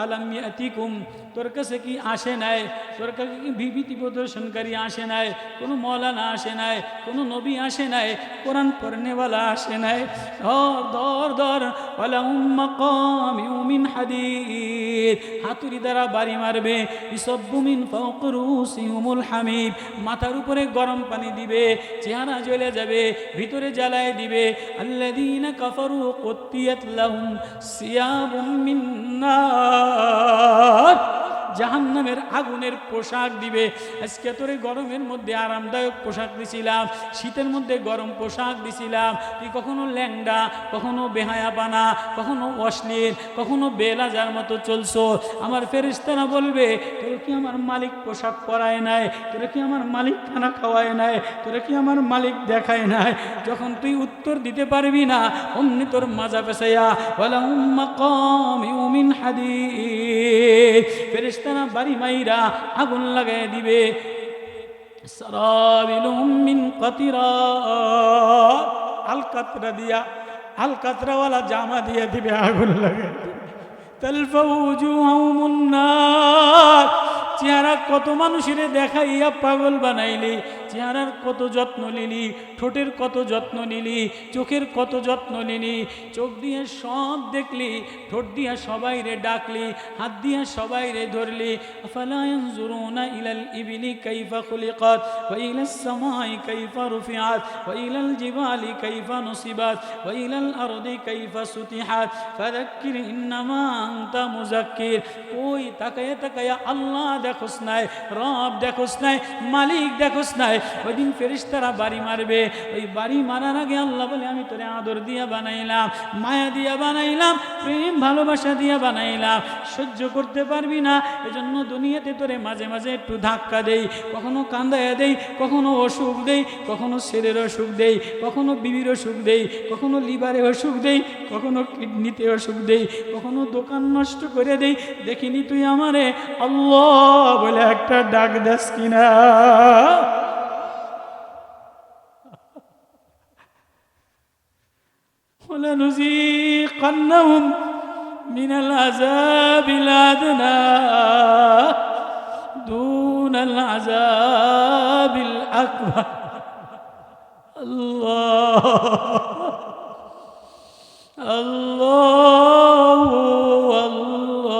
আলাম ইয়াতিকুম, তোর কাছে কি আসে নাই? তোর কাছে কি বিভীতি প্রদর্শনকারী আসে নাই? কোনো মৌলানা আসে নাই? কোনো নবী আসে নাই? কোরআন পড়নেওয়ালা আসে নাই? ধর ধর ওয়ালাহুম মাকামিউ মিন হাদীদ, হাতুড়ি দ্বারা বাড়ি মারবে। ইসাব্বু মিন ফাওকি রুসিহিমুল হামিদ, মাথার উপরে গরম পানি দিবে, চেহারা জ্বলে যাবে, ভিতরে জ্বালায় দিবে। আল্লাযীনা কাফারু কুত্তিয়াত লাহুম সিয়াবুম মিন নার, জাহান্নামের আগুনের পোশাক দিবে। আজকে তোরে গরমের মধ্যে আরামদায়ক পোশাক দিছিলাম, শীতের মধ্যে গরম পোশাক দিছিলাম, তুই কখনো ল্যাংডা, কখনো বেহায়াপানা, কখনো অশ্লীল, কখনো বেলাজার মতো চলছো। আমার ফেরেশতারা বলবে তোরে কি আমার মালিক পোশাক পরায় নাই? তোরে কি আমার মালিক খানা খাওয়ায় নাই? তোরে কি আমার মালিক দেখায় নাই? যখন তুই উত্তর দিতে পারবি না, অমনি তোর মাজা পেছাইয়া ওয়ালাহুম মাকামিউ মিন হাদীদ, ফেরেশতারা বাড়ি মাইরা আগুন লাগাই দিবে। সারাবিলুম মিন কাতিরাত, আলকাতরা দিয়া, আলকাতরাওয়ালা জামা দিয়ে দিবে, আগুন লাগাই দিবে। তালফাউ উজুহাহুমুন নার, চেহারা কত মানুষের দেখাইয়া পাগল বানাইলি, চেহারার কত যত্ন নিলি, ঠোঁটের কত যত্ন নিলি, চোখের কত যত্ন নিলি, চোখ দিয়ে সব দেখলি, ঠোঁট দিয়া সবাই রে ডাকলি, হাত দিয়া সবাই রে ধরলি। আফালা ইয়ানজুরুনা ইলাল ইবিলি কাইফা খুলিকাত ওয়া ইলাস সামাই কাইফা রুফিআত ওয়া ইলাল জিবালি কাইফা নুসিবাত ওয়া ইলাল আরদি কাইফা সুতিহাত ফাযাক্কির ইন্নামা আনতা মুযাক্কির। ওই তাকায়া তাকায়া আল্লাহ দেখোস নাই, রব দেখোস নাই, মালিক দেখোস নাই। ওই দিন ফেরেশতারা বাড়ি মারবে, ওই বাড়ি মারার আগে আল্লাহ বলে আমি তোরে আদর দিয়া বানাইলাম, মায়া দিয়া বানাইলাম, প্রেম ভালোবাসা দিয়া বানাইলাম। সহ্য করতে পারবি না, এজন্য দুনিয়াতে তোরে মাঝে মাঝে একটু ধাক্কা দেই, কখনো কান্দায়া দেই, কখনো অসুখ দেই, কখনো ছেলের অসুখ দেই, কখনো বিবির অসুখ দেই, কখনো লিভারে অসুখ দেই, কখনো কিডনিতে অসুখ দেই, কখনো দোকান নষ্ট করে দেই। দেখিনি তুই আমারে আল্লাহ বলে একটা ডাক দাস কিনা? وَلَنُذِيقَنَّهُمْ مِنَ الْعَذَابِ الْأَدْنَى دُونَ الْعَذَابِ الْأَكْبَرِ। الله الله الله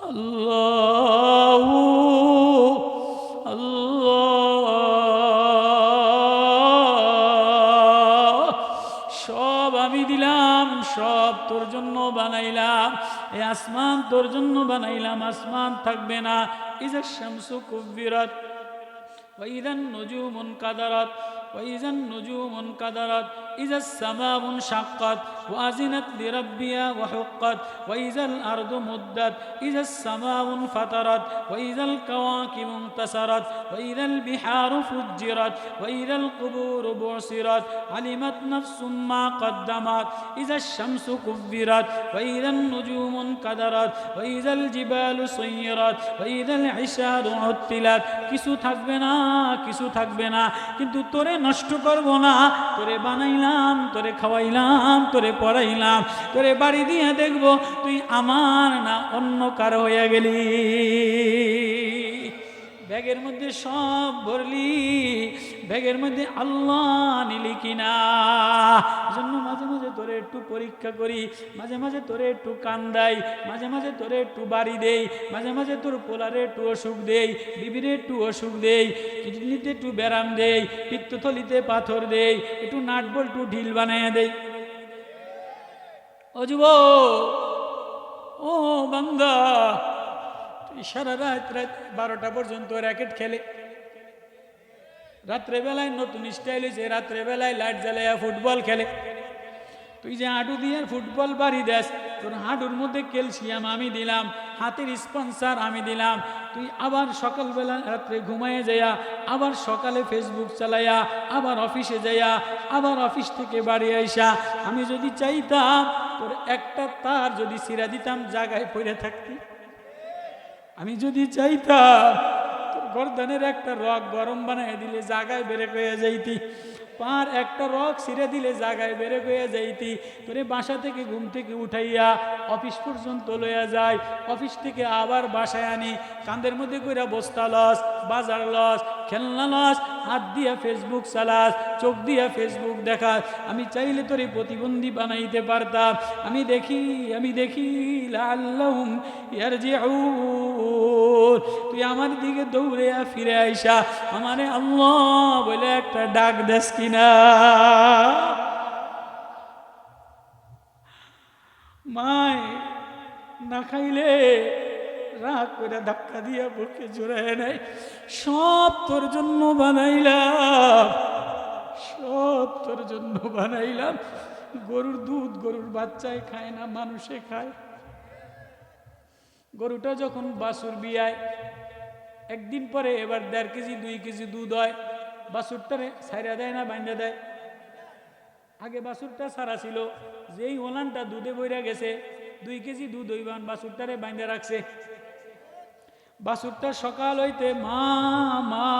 الله। সব আমি দিলাম, সব তোর জন্য বানাইলাম। এই আসমান তোর জন্য বানাইলাম, আসমান থাকবে না। ইজা শামসু কুব্বিরাত وإذا النجوم انكدرت وإذا النجوم انكدرت إذا السماء انشقت وأذنت لربها وحقت وإذا الأرض مدت إذا السماء انفطرت وإذا الكواكب انتثرت وإذا البحار فجرت وإذا القبور بعثرت علمت نفس ما قدمت إذا الشمس كبرت وإذا النجوم انكدرت وإذا الجبال سيرت وإذا العشار عطلت কিছু থাকবে না কিন্তু তোরে নষ্ট করব না তোরে বানাইলাম তোরে খাওয়াইলাম তোরে পড়াইলাম তোরে বাড়ি দিয়ে দেখব তুই আমার না অন্য কারো হয়ে গেলি ব্যাগের মধ্যে সব ভরলি ব্যাগের মধ্যে আল্লাহ নিলি কিনা জন্য মাঝে মাঝে তোরে একটু পরীক্ষা করি মাঝে মাঝে তোরে একটু কান্দাই মাঝে মাঝে তোরে একটু বাড়ি দেই মাঝে মাঝে তোর পোলারে একটু অসুখ দেই বিবিরে একটু অসুখ দেই কিডনিতে একটু ব্যারাম দেই পিত্তথলিতে পাথর দেই একটু নাট বল্টু ঢিল বানিয়ে দেই ও যুবক ও বান্দা সারা রাত 12টা পর্যন্ত র্যাকেট খেলে রাত্রেবেলায় নতুন স্টাইল হয়েছে রাত্রেবেলায় লাইট জ্বালাইয়া ফুটবল খেলে তুই যে হাঁটু দিয়ে ফুটবল বাড়ি দেস তোর হাঁটুর মধ্যে ক্যালসিয়াম আমি দিলাম হাতের স্পন্সার আমি দিলাম তুই আবার সকালবেলা রাত্রে ঘুমাইয়ে যাইয়া আবার সকালে ফেসবুক চালাইয়া আবার অফিসে যাইয়া আবার অফিস থেকে বাড়ি আইসা আমি যদি চাইতাম তোর একটা তার যদি ছিঁড়া দিতাম জায়গায় পড়ে থাকতি আমি যদি চাইতাম তোর গর্দানের একটা রক গরম বানাই দিলে জায়গায় বেড়ে হয়ে যাইতি পার একটা রক ছিঁড়ে দিলে জায়গায় বেড়ে হয়ে যাইতি তোরে বাসা থেকে ঘুম থেকে উঠাইয়া অফিস পর্যন্ত লইয়া যায় অফিস থেকে আবার বাসায় আনি কাঁধের মধ্যে কইরা বস্তা লস বাজার লস খেলনা লস হাত দিয়া ফেসবুক চালাস চোখ দিয়া ফেসবুক দেখাস আমি চাইলে তোরে প্রতিবন্ধী বানাইতে পারতাম আমি দেখি লাআল্লাহুম ইয়ারজিউন তুই আমার দিকে দৌড়ে ফিরে আইসা আমারে আল্লাহ বলে একটা ডাক দেস কিনা মায় না খাইলে রাগ করে ধাক্কা দিয়া বুকে জোড়ায় নাই সব তোর জন্য বানাইলাম সব তোর জন্য বানাইলাম গরুর দুধ গরুর বাচ্চায় খায় না মানুষে খায় গরুটা যখন বাছুর বিয়ায় একদিন পরে এবার 1.5 কেজি 2 কেজি দুধ হয় বাছুরটারে ছাইরা দেয় না বাইন্ধা দেয় আগে বাছুরটা সারা ছিল যেই ওলানটা দুধে বইরা গেছে 2 কেজি দুধ হইবান বাছুরটারে বাইন্ধা রাখছে বাছুরটা সকাল হইতে মা মা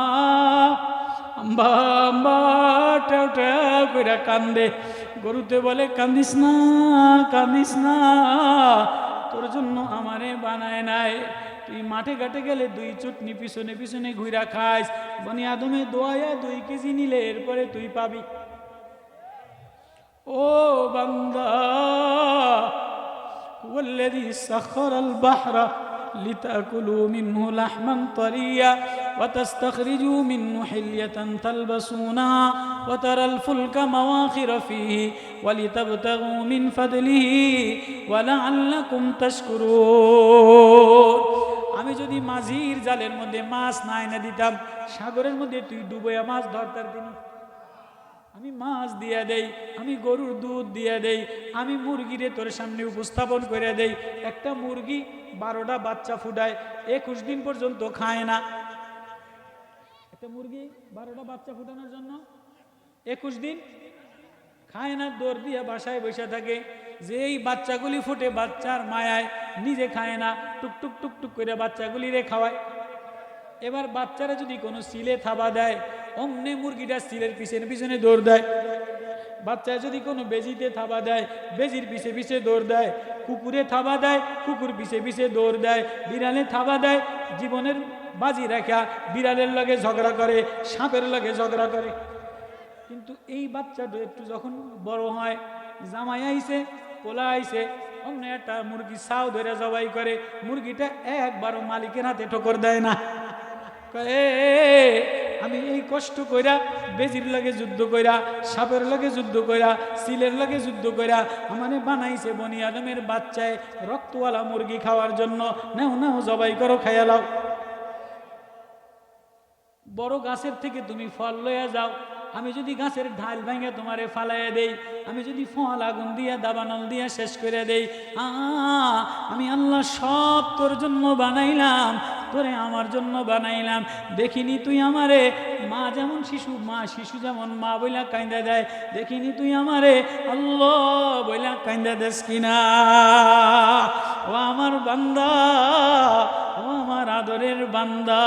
আম্বা আম্বা টেউ টেউ কইরা কান্দে গরুতে বলে কান্দিস না তোর জন্য আমারে বানায় নাই তুই মাঠে ঘাটে গেলে 2 চুটনি পিছনে পিছনে ঘুরা খাইস বনি আদমে দোয়ায়া 2 কেজি নিলে এরপরে তুই পাবি ও বান্দা ওয়াল্লাযী সাখারাল বাহরা লিতাকুলু মিনহু লাহমান তারিয়া ওয়া তাস্তাখরিজু মিনহু হিলয়াতান তালবাসুনাহা ওয়া তারাল ফুলকা মাওয়াখিরা ফীহি ওয়া লিতাবতাগু মিন ফাদলিহি ওয়া লাআল্লাকুম তাশকুরুন আমি যদি মাঝির জালের মধ্যে মাছ না এনে দিতাম সাগরের মধ্যে তুই ডুবইয়া মাছ ধরতার দিন আমি মাছ দিয়া দেই আমি গরুর দুধ দিয়া দেই আমি মুরগিরে তোর সামনে উপস্থাপন করে দেই একটা মুরগি 12টা বাচ্চা ফুটায় 21 দিন পর্যন্ত খায় না একটা মুরগি 12টা বাচ্চা ফুটানোর জন্য 21 দিন খায় না দৌড় দিয়া বাসায় বসে থাকে যেই বাচ্চাগুলি ফুটে বাচ্চার মায়ায় নিজে খায় না টুকটুক টুকটুক করে বাচ্চাগুলিরে খাওয়ায় এবার বাচ্চারা যদি কোনো সিলে থাবা দেয় অমনে মুরগিটা সিলের পিছনে পিছনে দৌড় দেয় বাচ্চা যদি কোনো বেজিতে থাবা দেয় বেজির পিছে পিছে দৌড় দেয় কুকুরে থাবা দেয় কুকুর পিছে পিছে দৌড় দেয় বিড়ালে থাবা দেয় জীবনের বাজি রাখা বিড়ালের লগে ঝগড়া করে সাপের লগে ঝগড়া করে কিন্তু এই বাচ্চাটা একটু যখন বড় হয় জামাই আইছে পোলা আইছে অমনে একটা মুরগি ছাও ধরে জবাই করে মুরগিটা একবারও মালিকের হাতে ঠোকর দেয় না আমি এই কষ্ট কইরা বেজির লাগে যুদ্ধ কইরা সাপের লাগে যুদ্ধ কইরা সিলের লাগে যুদ্ধ কইরা আমারে বানাইছে বনি আদমের বাচ্চায় রক্তওয়ালা মুরগি খাওয়ার জন্য নাও নাও জবাই করো খাইয়া লাও বড় গাছের থেকে তুমি ফল লইয়া যাও, আমি যদি গাছের ঢাল ভাঙে তোমারে ফালাইয়া দেই, আমি যদি ফল আগুন দিয়া দাবানল দিয়া শেষ করে দেই, আমি আল্লাহ সব তোর জন্য বানাইলাম, তোরে আমার জন্য বানাইলাম। দেখিনি তুই আমারে মা যেমন শিশু, মা শিশু যেমন মা বইলা কাইন্দা দেয়, দেখিনি তুই আমারে আল্লাহ বইলা কাইন্দা দেস কিনা। ও আমার বান্দা, ও আমার আদরের বান্দা,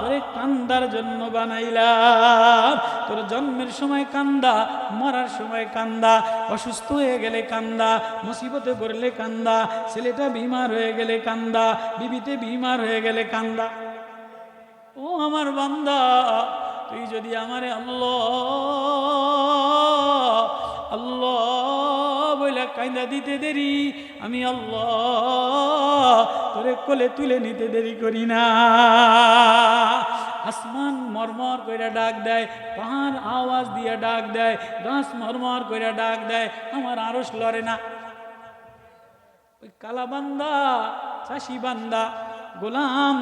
তোরে কান্দার জন্য বানাইলাম। তোর জন্মের সময় কান্দা, মরার সময় কান্দা, অসুস্থ হয়ে গেলে কান্দা, মুসিবতে পড়লে কান্দা, ছেলেটা বিমার হয়ে গেলে কান্দা, বিবিতে বিমার হয়ে গেলে কান্দা। ও আমার বান্দা, তুই যদি আমারে আল্লাহ আল্লাহ বইলা কাইন্দা দিতে দেরি, আমি আল্লাহ তোরে কোলে তুলে নিতে দেরি করি না। আসমান মরমর কইরা ডাক দেয়, পাহাড় আওয়াজ দিয়া ডাক দেয়, গাছ মরমর কইরা ডাক দেয়, আমার আরশ লড়ে না। ওই কালা বান্দা, চাষি বান্দা, গোলাম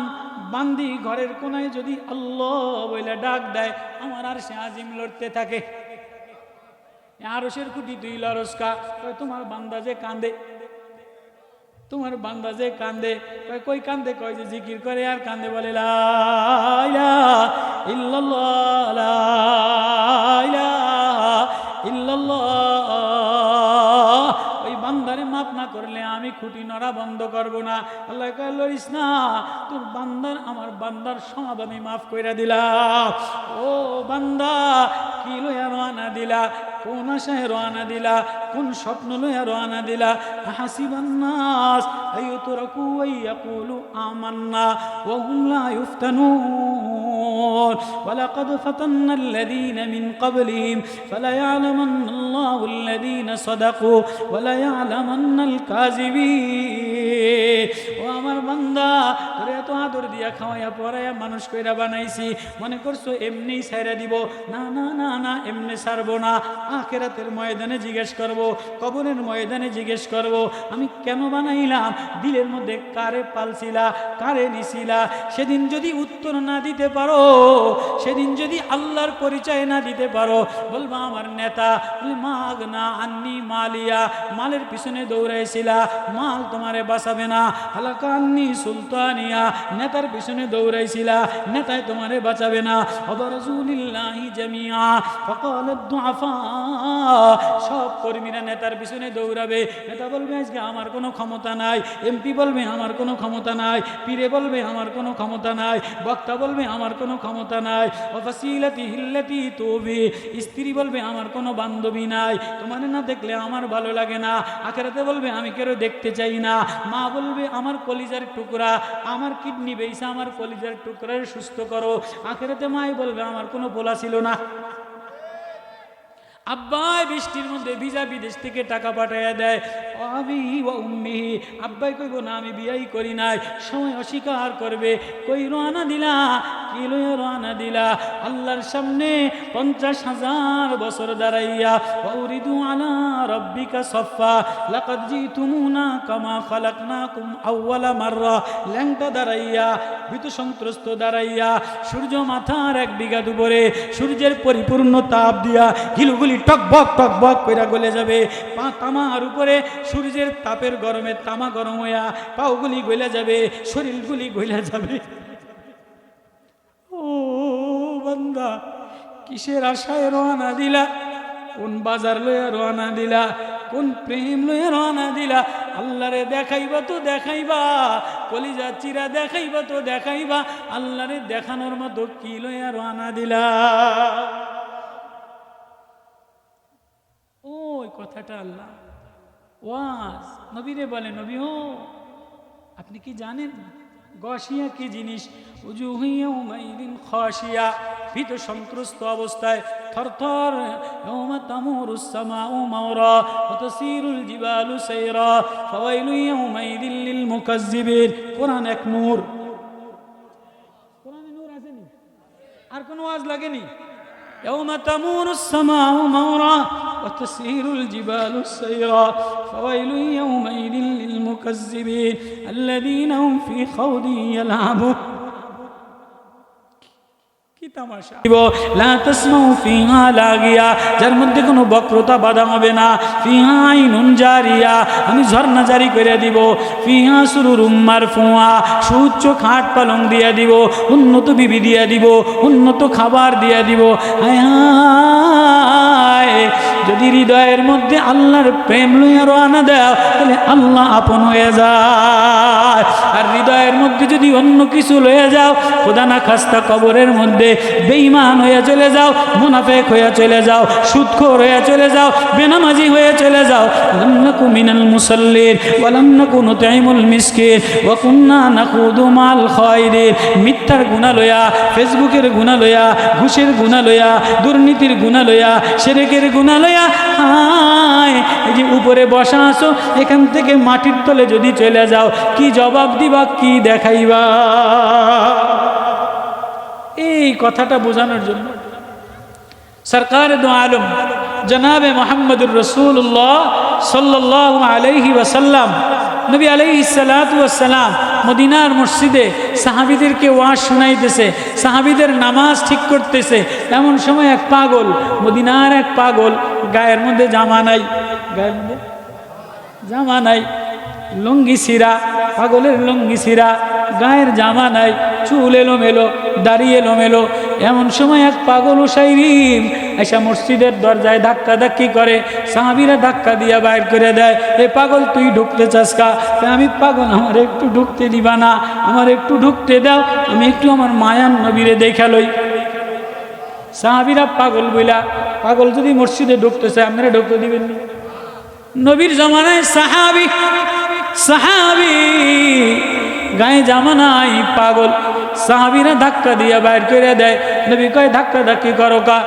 বান্দি ঘরের কোনায় যদি আল্লাহ বইলা ডাক দেয়, আমার আরশে আজিম লড়তে থাকে। আরশের খুঁটি তুই লরসকা, তোমার বান্দা যে কান্দে, তোমার বান্দা যে কান্দে, কই কান্দে, কয় যে জিকির করে আর কান্দে, বলে লা ইলাহা ইল্লাল্লাহ, লা ইলাহা ইল্লাল্লাহ। ওই বান্দারে মাফ না করলে আমি খুঁটি নড়া বন্ধ করব না। আল্লাহ কয় লইস না, তোর বান্দার আমার বান্দার সমাব আমি মাফ কইরা দিলাম। ও বান্দা, কি লইয়া রওনা দিলা, কোন আশায় রওনা দিলা, কোন স্বপ্ন লইয়া রওনা দিলা? হাসিবান নাস আইয়ুতরাকু আইয়াকুলু আমান্না ওয়া হুম লা ইফতানুন ওয়ালাকাদ ফাতান্নাল্লাযীনা মিন ক্বাবলিহিম ফালায়ালামান্নাল্লাহু আল্লাযীনা সাদাকু ওয়ালা ইয়ালামান্নাল কাযিবিন। ও আমার বান্দা, তোরে এত আদর দিয়া খাওয়াইয়া পড়াইয়া মানুষ কইরা বানাইছি, মনে করছো এমনি ছাইরা দিব? না না না না, এমনি ছাড়বো না। আখিরাতের ময়দানে জিজ্ঞেস করব, কবরের ময়দানে জিজ্ঞেস করব, আমি কেন বানাইলাম, দিলের মধ্যে কারে পালছিলা, কারে নিছিলা? সেদিন যদি উত্তর না দিতে পারো, সেদিন যদি আল্লাহর পরিচয় না দিতে পারো, বলবা আমার নেতা, মাগ না আন্নি মালিয়া, মালের পিছনে দৌড়াইছিলা, মাল তোমারে বাঁচাবে না। হালাকা আন্নি সুলতানিয়া, নেতার পিছনে দৌড়াইছিলা, নেতায় তোমারে বাঁচাবে না। অবরাজুলিল্লাহি জামিয়া ফাকালাদ দুআফা, সব কর্মীরা নেতার পিছনে দৌড়াবে। নেতা বলবে আজকে আমার কোনো ক্ষমতা নাই, এমপি বলবে আমার কোনো ক্ষমতা নাই, পীরে বলবে আমার কোনো ক্ষমতা নাই, বক্তা বলবে আমার কোনো ক্ষমতা নাই, ওয়াসিলাতি হিল্লাতি তুবি, স্ত্রী বলবে আমার কোনো বান্ধবী নাই, তোমার না দেখলে আমার ভালো লাগে না। আখিরাতে বলবে আমি কেউ দেখতে চাই না। মা বলবে আমার কলিজার টুকরা, আমার কিডনি বেইসা আমার কলিজার টুকরার সুস্থ করো। আখিরাতে মাই বলবে আমার কোনো পোলা ছিল না। আব্বাই বৃষ্টির মধ্যে ভিজা বিদেশ থেকে টাকা পাঠাইয়া দেয়, আবি ওয়া উম্মি, আব্বাই কইব না আমি বিয়াই করি নাই, সময় অস্বীকার করবে। কই রওনা দিলা, কি লইয়া রওনা দিলা? আল্লাহর সামনে 50,000 বছর দাঁড়াইয়া, ওয়াউরিদু আলা রাব্বিকা সাফা লাকাদ জিতুমুনা কামা খালাকনাকুম আউওয়ালা মাররা, ল্যাংটা দাঁড়াইয়া, ভীত সন্ত্রস্ত দাঁড়াইয়া, সূর্য মাথার 1 বিঘা দুপুরে সূর্যের পরিপূর্ণ তাপ দিয়া গিলুগুলি টকবক টকবক কইরা গলে যাবে। পা তামার উপরে সূর্যের তাপের গরমে তামা গরম হইয়া পাওগুলি গলে যাবে, শরীরগুলি গলে যাবে। ও বান্দা, কিসের আশায় রওনা দিলা? কোন বাজার লইয়া রওনা দিলা? কোন প্রেম লইয়া রওনা দিলা? আল্লাহরে দেখাইবা তো দেখাইবা, কলিজা চিরা দেখাইবা তো দেখাইবা, আল্লাহরে দেখানোর মতো কি লইয়া রওনা দিলা? ওই কথাটা আল্লাহ ওয়াজ নবীরে বলে, নবী হো আপনি কি জানেন গশিয়া কি জিনিস? উজুহিয়াউমাইদিন খাশিয়া, ভীত সন্ত্রস্ত অবস্থায় থরথর, ইয়াউমা তামুরুস সামাউ মাওরা ওয়া তাসিরুল জিবালু সাইরা ফাওয়াইলু ইয়াউমাইদিল লিল মুকাজ্জিবিন। কোরআন এক নূর, কোরআনে নূর আছে নি? আর কোনো ওয়াজ লাগেনি? ইয়াউমা তামুরুস সামাউ মাওরা ওয়া তাসিরুল জিবালু সাইরা ফাওয়াইলু ইয়াউমাইদিল লিল মুকাজ্জিবিন আল্লাযীনা হুম ফি খাউদিন ইয়ালআবুন। তামাশা লা তাসমাউ ফিহা লাগিয়া, যার মধ্যে কোনো বক্রতা বাধা হবে না। ফিহা আইনুন জারিয়া, আমি ঝর্ণা জারি করে দিব। ফিহা সুরুরুম মারফুয়া, সুউচ্চ খাট পালং দিয়ে দিব, উন্নত বিবি দিয়ে দিব, উন্নত খাবার দিয়ে দিব। হায় হায়, যদি হৃদয়ের মধ্যে আল্লাহর প্রেম লইয়া রওনা দাও তাহলে আল্লাহ আপন হয়ে যায়। আর হৃদয়ের মধ্যে যদি অন্য কিছু লইয়া যাও, খোদা না খাস্তা কবরের মধ্যে বেঈমান হয়ে চলে যাও, মুনাফিক হয়ে চলে যাও, সুদখোর হয়ে চলে যাও, বেনামাজি হয়ে চলে যাও। লাম নাকু মিনাল মুসাল্লিন ওয়া লাম নাকু নুতঈমুল মিসকিন ওয়া কুননা নাখুদু মাল খায়রিন। মিথ্যার গুনাহ লইয়া, ফেসবুকের গুনাহ লইয়া, ঘুষের গুনাহ লইয়া, দুর্নীতির গুনাহ লইয়া, শিরকের গুনাহ লইয়া, হায় এই যে উপরে বসা আছো, এখান থেকে মাটির তলে যদি চলে যাও, কি জবাব দিবা, কি দেখাইবা? এই কথাটা বোঝানোর জন্য সরকার দো আলম জনাবে মোহাম্মদুর রাসূলুল্লাহ সাল্লাল্লাহু আলাইহি ওয়াসাল্লাম, নবী আলাইহিস সালাতু ওয়াস সালাম মদিনার মসজিদে সাহাবীদেরকে ওয়াজ শোনাইতেছে, সাহাবীদের নামাজ ঠিক করতেছে। এমন সময় এক পাগল, মদিনার এক পাগল, গায়ের মধ্যে জামা নাই, গায়ের মধ্যে জামা নাই, লুঙ্গি ছিঁড়া, পাগলের লুঙ্গি ছিঁড়া, গায়ের জামা নাই, চুল এলোমেলো, দাড়ি এলোমেলো। এমন সময় এক পাগল উসাইরিম এসা মসজিদের দরজায় ধাক্কা ধাক্কি করে, সাহাবীরা ধাক্কা দিয়া বাইর করে দেয়। এ পাগল, তুই ঢুকতে চাস কা? আমি পাগল, আমার একটু ঢুকতে দিবা না? আমার একটু ঢুকতে দাও, আমি একটু আমার মায়ান নবীরে দেখা লই। সাহাবীরা পাগল বইলা, পাগল যদি মসজিদে ঢুকতে চায়, আপনারা ঢুকতে দিবেন না? নবীর জমানায় সাহাবী গায়ে জামা নাই, পাগল, সাহাবীরা ধাক্কা দিয়া বাইর করে দেয়। নবী কয়, ধাক্কা ধাক্কি করো কা?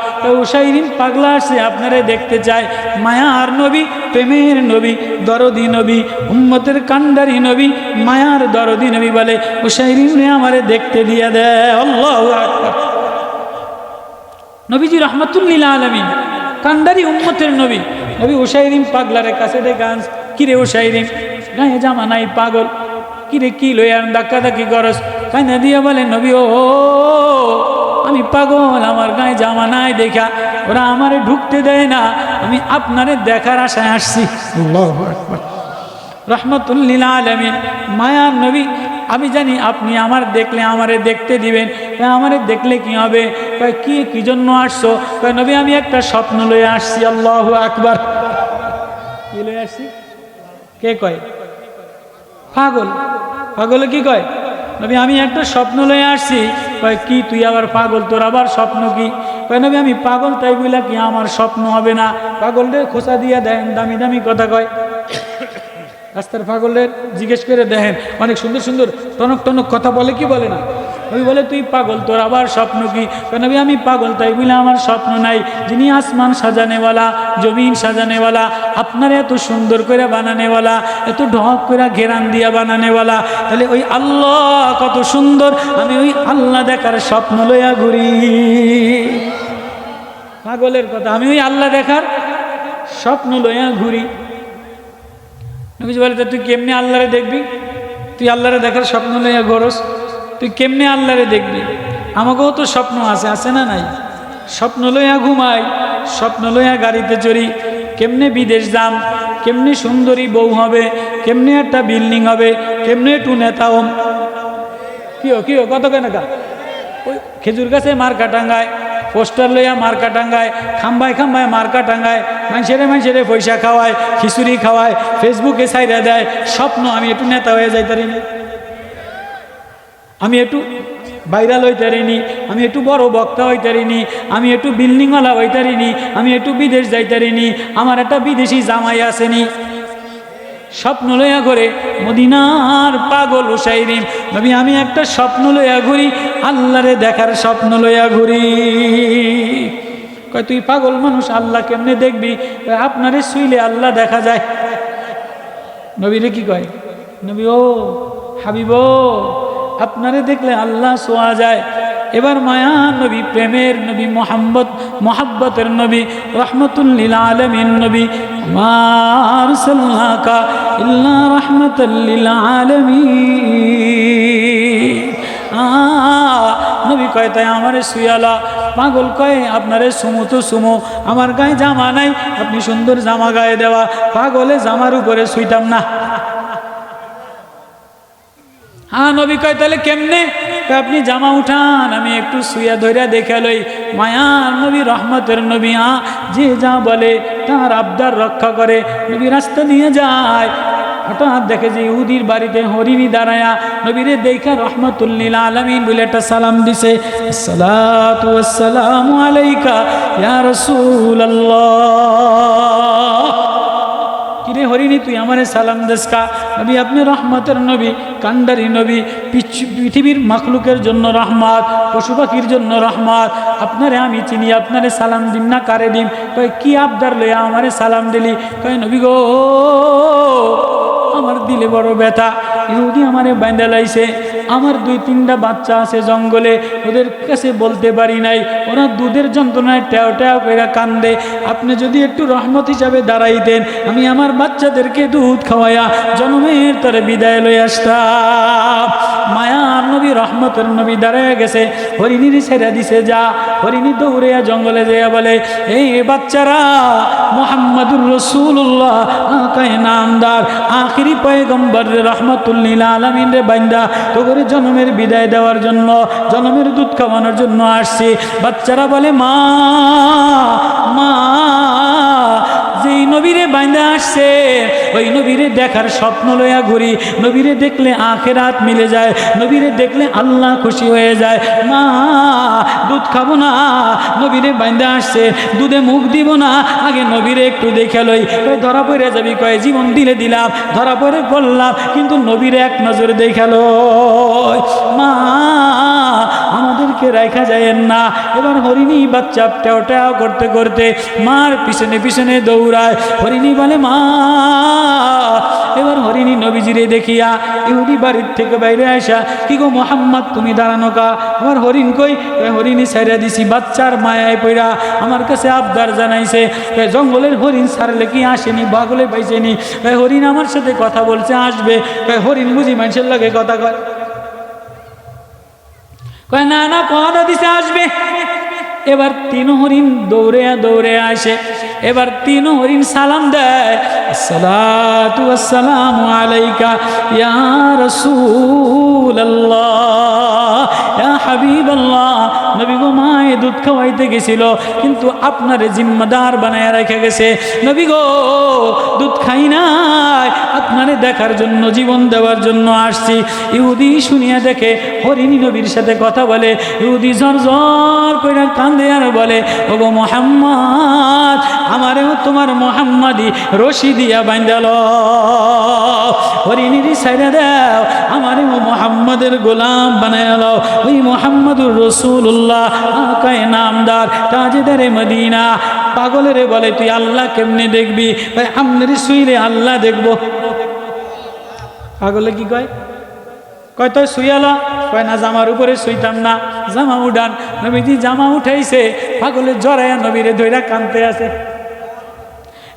উসাইরিন পাগলা আসছে, আপনারে দেখতে চায়। মায়ার নবী, প্রেমের নবী, দরদি নবী, উম্মতের কান্ডারি নবী, মায়ার দরদি নবী বলে, উসাইরিন রে আমারে দেখতে দিয়া দেয়। আল্লাহু আকবার। নবীজি রাহমাতুল লিল আলামিন, কান্ডারি উম্মতের নবী। নবী উসাইরিন পাগলারে কাছে ডেকে আনস, কিরে উসাইরিন, গায়ে জামা নাই, পাগল, কিরে কি লইয়া ধাক্কা ধাক্কি করস? কাইনা দিয়া বলে, নবী ও আমি পাগল, আমার গায়ে জামা নাই দেখা ওরা আমারে ঢুকতে দেয় না, আমি আপনারে দেখার আশায় আসছি। আল্লাহু আকবার। রাহমাতুল লিল আলামিন, মায়ার নবী, আমি জানি আপনি আমার দেখলে আমারে দেখতে দিবেন। আমারে দেখলে কি হবে? কি জন্য আসছো? নবী আমি একটা স্বপ্ন লয়ে আসছি। আল্লাহু আকবার। কি লয়ে আসছি? কে কয়? পাগল। পাগলে কি কয়? নবী আমি একটা স্বপ্ন লয়ে আসছি। কয় কি? তুই আবার পাগল, তোর আবার স্বপ্ন কি? কয় নবী আমি পাগল, তাই বইলা কি আমার স্বপ্ন হবে না? পাগলদের খোঁচা দিয়া দেন, দামি দামি কথা কয়। রাস্তার পাগলের জিজ্ঞেস করে দেখেন, অনেক সুন্দর সুন্দর টনক টনক কথা বলে, কি বলে না? নবী বলে, তুই পাগল, তোর আবার স্বপ্ন কি? নবী আমি পাগল, তাই বলে আমার স্বপ্ন নাই। যিনি আসমান সাজানেওয়ালা, জমিন সাজানেওয়ালা, আপনার এত সুন্দর করে বানানেওয়ালা, এত ঢক করে ঘেরান দিয়া বানানেওয়ালা, তাহলে ওই আল্লাহ কত সুন্দর, আমি ওই আল্লাহ দেখার স্বপ্ন লইয়া ঘুরি। পাগলের কথা, আমি ওই আল্লাহ দেখার স্বপ্ন লইয়া ঘুরি। নবীজি বলে, তুই কেমনে আল্লাহরে দেখবি? তুই আল্লাহরে দেখার স্বপ্ন লইয়া ঘোরস, তুই কেমনে আল্লাহরে দেখবি? আমাকেও তো স্বপ্ন আছে, আছে না নাই? স্বপ্ন লইয়া ঘুমাই, স্বপ্ন লইয়া গাড়িতে চড়ি, কেমনে বিদেশ যাম, কেমনে সুন্দরী বউ হবে, কেমনে একটা বিল্ডিং হবে, কেমনে একটু নেতা হম। কি কত কেনাকা? ওই খেজুর গাছে মার্কা টাঙ্গায়, পোস্টার লইয়া মার্কা টাঙ্গায়, খাম্বায় খাম্বায় মার্কা টাঙ্গায়, মানুষেরে পয়সা খাওয়ায়, খিচুড়ি খাওয়ায়, ফেসবুকে ছাইরা দেয়। স্বপ্ন আমি একটু নেতা হয়ে যাইতারি না, আমি একটু ভাইরাল হইতারিনি, আমি একটু বড় বক্তা হইতারিনি, আমি একটু বিল্ডিংওয়ালা হইতারিনি, আমি একটু বিদেশ যাইতারিনি, আমার একটা বিদেশি জামাই আসেনি। স্বপ্ন লইয়া ঘুরে মদিনার পাগল উসাইরিন নবী, আমি একটা স্বপ্ন লইয়া ঘুরি, আল্লাহরে দেখার স্বপ্ন লইয়া ঘুরি। কয় তুই পাগল মানুষ, আল্লাহ কেমনে দেখবি? আপনারে শুইলে আল্লাহ দেখা যায়। নবীরে কি কয়? নবী ও হাবিব, আপনারে দেখলে আল্লাহ ছোঁয়া যায়। এবার মায়া নবী, প্রেমের নবী, মোহাব্বতের নবী, রহমতুল লিল আলামিন নবী, মা আরসালনাকা ইল্লা রাহমাতাল লিল আলামিন। নবী কয় তাই আমারে শুয়ালা। পাগল কয় আপনারে সুমো তো সুমো, আমার গায়ে জামা নাই, আপনি সুন্দর জামা গায়ে দেওয়া, পাগলে জামার উপরে শুইতাম না। হ্যাঁ নবী কয় তাহলে কেমনে? আপনি জামা উঠান, আমি একটু শুয়া ধইরা দেখে লই। মায়ার নবী, রহমতের নবী, যে যা বলে তার আবদার রক্ষা করে। নবী রাস্তা দিয়ে যায়, হঠাৎ দেখে যে ইহুদির বাড়িতে হরিণী দাঁড়ায়া নবীরে দেখা রহমতুল্লিল আলামিন বলে একটা সালাম দিছে, আসসালাতু ওয়াসসালামু আলাইকা ইয়া রাসূলুল্লাহ। কিরে হরিণী তুই আমারে সালাম দেসকা? নবী আপনি রহমতের নবী, কান্ডারি নবী, পৃথিবীর মাখলুকের জন্য রহমত, পশু পাখির জন্য রহমত। আপনারে আমি চিনি, আপনারে সালাম দিম না কারে দিম? কয় কি আবদার লইয়া আমারে সালাম দিলি? কয় নবী গো আমার দিলে বড় ব্যথা, ইহুদি আমারে বাইন্দা লাইছে, আমার 2-3টা বাচ্চা আছে জঙ্গলে, ওদের কাছে বলতে পারি নাই, ওরা দুধের যন্ত্রণায় ট্যাও ট্যাও করে কান্দে। আপনি যদি একটু রহমত হিসাবে দাঁড়াইতেন, আমি আমার বাচ্চাদেরকে দুধ খাওয়াইয়া জন্মের তরে বিদায় লই আসতাম। মায়ার নবী, রহমতের নবী দাঁড়ায় গেছে, হরিণীর ছেড়ে দিছে। যা হরিণী দৌড়িয়া জঙ্গলে যেয়া বলে, এই বাচ্চারা মুহাম্মাদুর রাসূলুল্লাহ আকায়ে নামদার আখিরি পয়গম্বর রহমাতুল্লিল আলামিন রে বান্দা তোরে জন্মের বিদায় দেওয়ার জন্য, জন্মের দুধ খাওয়ানোর জন্য আসছি। বাচ্চারা বলে মা মা, যেই নবীরে বাইন্দা আসছে ওই নবীরে দেখার স্বপ্ন লইয়া ঘুরি, নবীরে দেখলে আখিরাত মিলে যায়, নবীরে দেখলে আল্লাহ খুশি হয়ে যায়। মা দুধ খাবো না, নবীরে বাইন্দা আসছে, দুধে মুখ দিব না, আগে নবীরে একটু দেখে লই। কয় ধরা পড়ে যাবি? কয় জীবন দিলে দিলাম, ধরা পড়ে বললাম, কিন্তু নবীরে এক নজরে দেখে লই। মা আমাদেরকে রাখা যায় না। এবার হরিণী বাচ্চা ট্যাও ট্যাও করতে করতে মার পিছনে পিছনে দৌড়ায়। হরিণী বলে মা। এবার হরিণী নবীজিরে দেখিয়া ইহুদি বাড়ির থেকে বাইরে আসা, কি গো মোহাম্মদ তুমি দাঁড়ানো কা? আমার হরিণ কই? হরিণী ছাইরা দিছি, বাচ্চার মায়ায় পইরা আমার কাছে আবদার জানাইছে। জঙ্গলের হরিণ ছাড়লে কি আসেনি, বাগলে পাইছেনি? হরিণ আমার সাথে কথা বলছে, আসবে। হরিণ বুঝি মানুষের লাগে কথা কয়? কয় না না, কথা দিছে আসবে। এবার 3 হরিণ দৌড়ে দৌড়ে আসে। এবার 3 হরিণ সালাম দেয়, আসসালাতু ওয়াসসালামু আলাইকা ইয়া রাসূলুল্লাহ ইয়া হাবিবাল্লাহ। নবী গো মায়ে দুধ খাওয়াইতে গেছিল, কিন্তু আপনারে জিম্মাদার বানায় রেখে গেছে। নবী গো দুধ খাই নাই, আপনারে দেখার জন্য, জীবন দেওয়ার জন্য আসছি। ইহুদি শুনিয়া দেখে হরিণী নবীর সাথে কথা বলে। ইহুদি ঝরঝর করে কান্দে আর বলে, ওগো মুহাম্মদ, আমারেও তোমার মুহাম্মাদি রশি দিয়া বাঁধাল, হরিণীর ছাইরা দাও, আমারেও মুহাম্মাদের গোলাম বানায় লও। ওই মুহাম্মাদুর রাসূলুল্লাহ আকায়ে নামদার তাজদারে মদিনা। পাগলেরে বলে তুই আল্লাহ কেমনে দেখবি? ভাই আমনের শুইলে আল্লাহ দেখবো। পাগলে কি কয়? কয় তো শুয়ালা? কয় না, জামার উপরে শুইতাম না, জামা উঠান। নবীজি জামা উঠাইছে, পাগলে জড়াইয়া নবীরে ধইরা কানতে আছে।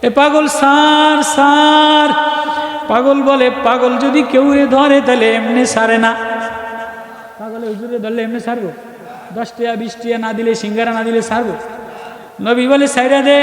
এ পাগল সার সার। পাগল বলে, পাগল যদি কেউ ধরে তাহলে এমনি সারে না। পাগলে হুজুরে ধরলে এমনি সারবো? 10 টাকা 20 টাকা না দিলে, সিঙ্গারা না দিলে সারবো? নবী বলে সাইরা দে।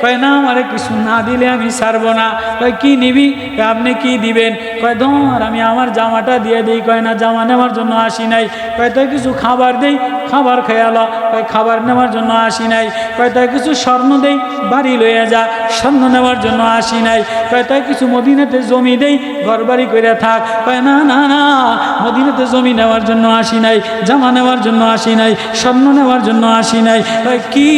কয় না, আমারে কিছু না দিলে আমি সারবো না। কয় কি নিবি? আপনি কি দিবেন? কয় ধর আমি আমার জামাটা দিয়ে দিই। কয় না, জামা নেওয়ার জন্য আসি নাই। কয় তাই কিছু খাবার দেই, খাবার খেয়ালা। কয় খাবার নেওয়ার জন্য আসি নাই। কয় তাই কিছু স্বর্ণ দেই, বাড়ি লইয়া যা, স্বর্ণ নেওয়ার জন্য আসি নাই। কয় তাই কিছু মদিনাতে জমি দেই, ঘর বাড়ি করে থাক। কয় না না না, মদিনাতে জমি নেওয়ার জন্য আসি নাই, জামা নেওয়ার জন্য আসি নাই, স্বর্ণ নেওয়ার জন্য আসি নাই। কয় কি?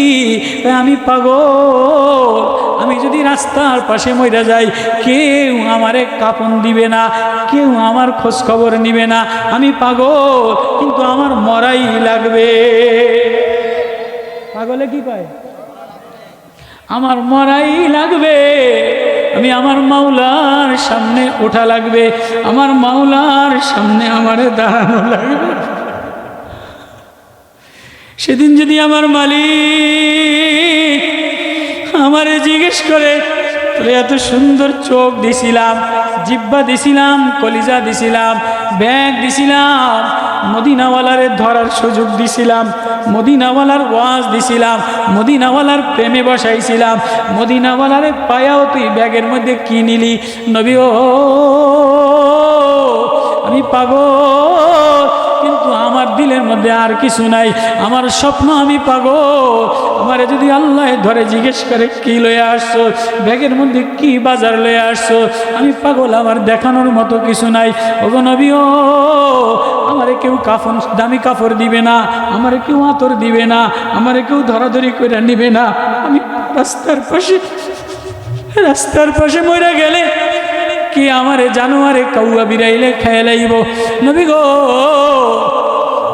আমি পাগল, আমি যদি রাস্তার পাশে মইরা যাই, কেউ আমারে কাপন দিবে না, কেউ আমার খোঁজ খবর নিবে না। আমি পাগল, কিন্তু আমার মরাই লাগবে। পাগলে কি কয়? আমার মরাই লাগবে। আমি আমার মাওলার সামনে ওঠা লাগবে, আমার মাওলার সামনে আমারে দাঁড়ানো লাগবে। সেদিন যদি আমার মালিক আমারে জিজ্ঞেস করে, তোরে এত সুন্দর চোখ দিছিলাম, জিহ্বা দিছিলাম, কলিজা দিছিলাম, ব্যাগ দিছিলাম, মদিনাওয়ালারে ধরার সুযোগ দিছিলাম, মদিনাওয়ালার ওয়াজ দিছিলাম, মদিনাওয়ালার প্রেমে বসাইছিলাম, মদিনাওয়ালারে পায়াও তুই ব্যাগের মধ্যে কি নিলি? নবী ও আমি পাগল, কিন্তু আমার দিলের মধ্যে আর কিছু নাই, আমার স্বপ্ন আমি পাগল। আমারে যদি আল্লাহ ধরে জিজ্ঞেস করে কি লয়ে আসছো, ব্যাগের মধ্যে কি বাজার লয়ে আসছো, আমি পাগল, আমার দেখানোর মতো কিছু নাই। ওগো নবী ও আমারে কেউ কাফন দামি কাপড় দিবে না, আমারে কেউ আতর দিবে না, আমারে কেউ ধরাধরি করে নিবে না। আমি রাস্তার পাশে মরে গেলে কি আমারে জানোয়ারে কাউয়া বিরাইলে খেয়ে লাইব। নবী গো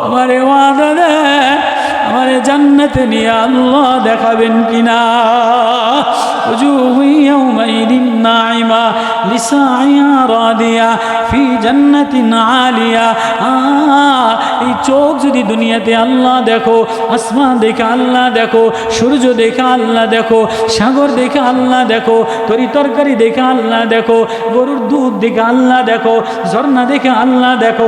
আমারে ওয়াদা দেন, আমারে জান্নাতে নিয়ে আল্লাহ দেখাবেন কিনা। ওজুহু ইয়াউমাইদিন নাইমা লিসাইয়া রাদিয়া ফি জান্নাতিন আলিয়া। এই চোখ যদি দুনিয়াতে আল্লাহ দেখো, আসমান দেখে আল্লাহ দেখো, সূর্য দেখে আল্লাহ দেখো, সাগর দেখে আল্লাহ দেখো, তরি তরকারি দেখে আল্লাহ দেখো, গরুর দুধ দেখে আল্লাহ দেখো, ঝর্ণা দেখে আল্লাহ দেখো,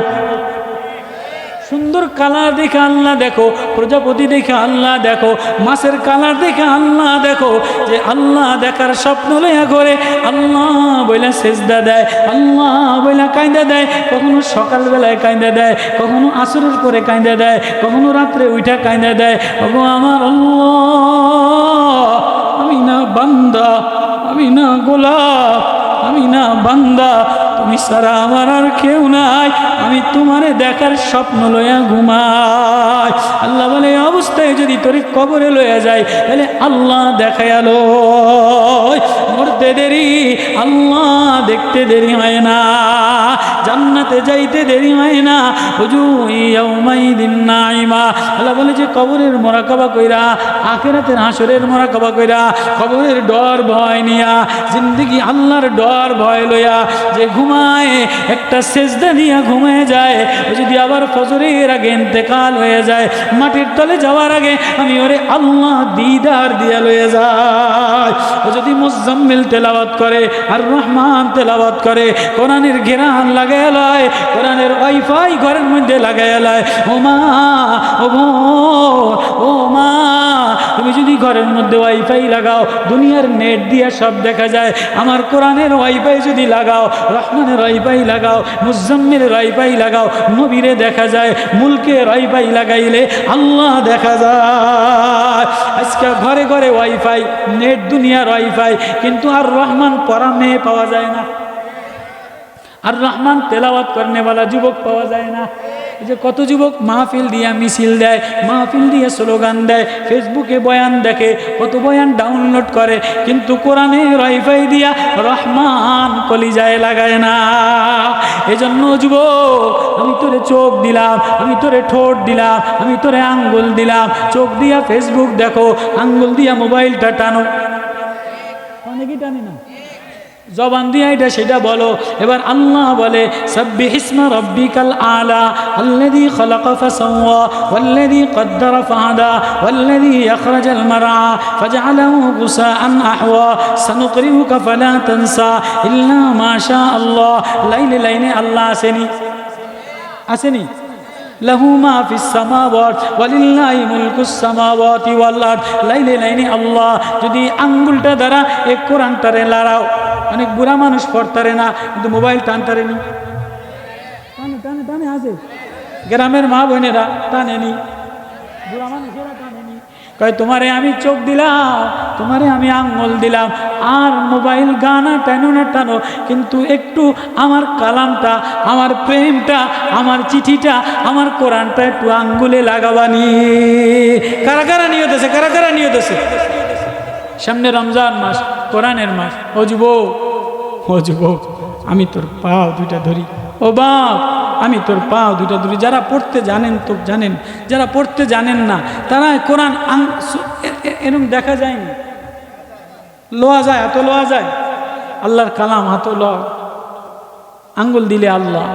সুন্দর কালার দেখে আল্লাহ দেখো, প্রজাপতি দেখে আল্লাহ দেখো, মাছের কালার দেখে আল্লাহ দেখো, যে আল্লাহ দেখার স্বপ্ন লইয়া করে আল্লাহ বইলা সেজদা দেয়, আল্লাহ বইলা কাঁদা দেয়। কখনো সকালবেলায় কাঁদা দেয়, কখনো আসরের পরে কাঁদা দেয়, কখনো রাত্রে উঠা কাঁদা দেয়। ওগো আমার আল্লাহ, আমি না বান্দা, আমি না গোলাপ, আমি না বান্দা, তুমি সারা আমার আর কেউ নাই, আমি তোমারে দেখার স্বপ্ন লইয়া ঘুমাই। আল্লাহ বলে অবস্থায় যদি তোর কবরে লইয়া যায়, তাহলে আল্লাহ দেখায়ালো, মরতে দেরি, আল্লাহ দেখতে দেরি হয় না, জান্নাতে যাইতে দেরি হয় না। ওজুহু ইয়াউমাইদিন নাইমা। আল্লাহ বলে যে কবরের মোরাকাবা কইরা, আখিরাতের হাসরের মোরাকাবা কইরা, কবরের ডর ভয় নিয়া, জিন্দেগি আল্লাহর ডর ভয় লইয়া যে ঘুমায়, একটা সেজদা দিয়া ঘুমায় যায়, ও যদি আবার ফজরের আগে ইন্তেকাল হয়ে যায়, মাটির তলে যাওয়ার আগে আমি ওরে আল্লাহ দিদার দিয়া লয়ে যায়। ও যদি মুজাম্মিল তেলাওয়াত করে, আর রহমান তেলাওয়াত করে, কোরআনের ঘেরান লাগায় লয়, কোরআনের ওয়াইফাই ঘরের মধ্যে লাগায় লয়। ও মা, ও বোন, ও মা, তুমি যদি ঘরের মধ্যে ওয়াইফাই লাগাও, দুনিয়ার নেট দিয়ে সব দেখা যায়। আমার কোরআনের ওয়াইফাই যদি লাগাও, রহমানের ওয়াইফাই লাগাও, মুজাম্মিলের ওয়াইফাই লাগাও, নবীরে দেখা যায়। মুলকের ওয়াইফাই লাগাইলে আল্লাহ দেখা যায়। আজকে ঘরে ঘরে ওয়াইফাই, নেট দুনিয়ার ওয়াইফাই, কিন্তু আর রহমান পড়া মেয়ে পাওয়া যায় না, আর রহমান তেলাওয়াত করনেওয়ালা যুবক পাওয়া যায় না। এই যে কত যুবক মাহফিল দিয়া মিছিল দেয়, মাহফিল দিয়ে স্লোগান দেয়, ফেসবুকে বয়ান দেখে, কত বয়ান ডাউনলোড করে, কিন্তু কোরআনের ওয়াইফাই দিয়া রহমান কলিজায় লাগায় না। এজন্য যুবক, আমি তোরে চোখ দিলাম, আমি তোরে ঠোঁট দিলাম, আমি তোরে আঙ্গুল দিলাম। চোখ দিয়া ফেসবুক দেখো, আঙ্গুল দিয়া মোবাইলটা টানো, অনেকেই টানি না, জবান দিয়া এটা সেটা বলো। এবার আল্লাহ বলে সাব্বিহ ইসমা রাব্বিকাল আলা আল্লাযী খালাকা ফাসাওয়া ওয়াল্লাযী কদ্দারা ফাহাদা ওয়াল্লাযী আখরাজাল মারআ ফাজআলাহু গুসাআন আহওয়া সানুকরিউকা ফালা তানসা ইল্লা মা শা আল্লাহ। লাইনে লাইনে আল্লাহ আসেনি, আসেনি? লাহু মা ফিস সামাওয়াত ওয়ালিল্লাহি মুলকুস সামাওয়াতি ওয়াল আরদ। লাইনে লাইনে আল্লাহ। যদি আঙ্গুলটা দ্বারা এই কোরআনটারে লড়াও, অনেক বুড়া মানুষ পড়তারে না, কিন্তু মোবাইল টানতারে নি, টানে টানে টানে আছে, গ্রামের মা বোনেরা টানেনি, বুড়া মানুষেরা টানেনি। কয় তোমারে আমি চোখ দিলাম, তোমারে আমি আঙ্গুল দিলাম, আর মোবাইল গানা টানো না টানো, কিন্তু একটু আমার কালামটা, আমার প্রেমটা, আমার চিঠিটা, আমার কোরআনটা একটু আঙ্গুলে লাগাবানি। কারা কারা নিয়ত আছে, কারা কারা নিয়ত আছে? সামনে রমজান মাস, কোরআনের মাস। ও যুবক, ও যুবক, আমি তোর পাও দুইটা ধরি, ও বাপ আমি তোর পাও দুইটা ধরি। যারা পড়তে জানেন তো জানেন, যারা পড়তে জানেন না তারা কোরআন এরকম দেখা যায়নি, লোয়া যায়, হাতে লোয়া যায়, আল্লাহর কালাম হাতে ল, আঙ্গুল দিলে আল্লাহ,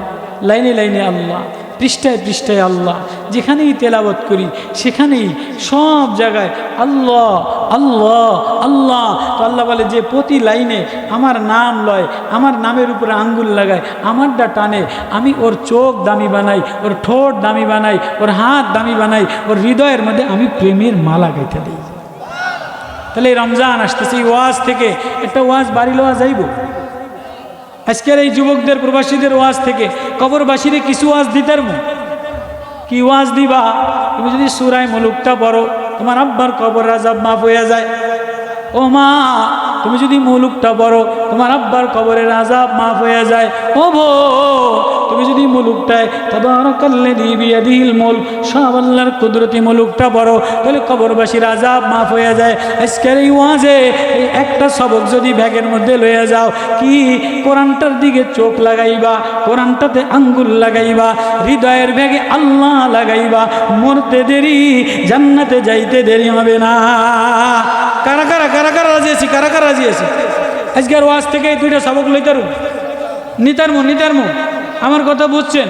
লাইনে লাইনে আল্লাহ, পৃষ্ঠায় পৃষ্ঠায় আল্লাহ, যেখানেই তেলাওয়াত করি সেখানেই সব জায়গায় আল্লাহ আল্লাহ আল্লাহ। তো আল্লাহ বলে যে প্রতি লাইনে আমার নাম লয়, আমার নামের উপরে আঙ্গুল লাগায়, আমারটা টানে, আমি ওর চোখ দামি বানাই, ওর ঠোঁট দামি বানাই, ওর হাত দামি বানাই, ওর হৃদয়ের মধ্যে আমি প্রেমের মালা গাইতে দিই। তাহলে এই রমজান আসতেছে, এই ওয়াজ থেকে একটা ওয়াজ বাড়ি লওয়া যাইব। আজকের এই যুবকদের প্রবাসীদের ওয়াজ থেকে কবরবাসীরে কিছু ওয়াজ দিতার কি ওয়াজ দিবা? তুমি যদি সূরা মুলুকটা পড়ো তোমার আব্বার কবর আযাব মাফ হয়ে যায়। ও মা, তুমি যদি মুলুকটা পড়ো তোমার আব্বার কবরের আযাব মাফ হয়ে যায়। ও ভো, তুমি যদি মুলুকটায় তাবারাকাল্লাযী বিয়াদিহিল মুলক, সব আল্লাহর কুদরতি মুলুকটা পড়ো, তাহলে কবরবাসীর আযাব মাফ হয়ে যায়। আজকের এই ওয়াজে এই একটা সবক যদি ব্যাগের মধ্যে লয়ে যাও, কি কোরআনটার দিকে চোখ লাগাইবা, কোরআনটাতে আঙ্গুল লাগাইবা, হৃদয়ের ব্যাগে আল্লাহ লাগাইবা, মরতে দেরি জান্নাতে যাইতে দেরি হবে না। কারা কারা কারা কারা রাজি আছি? কারা কারা রাজি আছি? আজকের ওয়াজ থেকে এই দুইটা সবক লইতারু নিতারমু। আমার কথা বুঝছেন?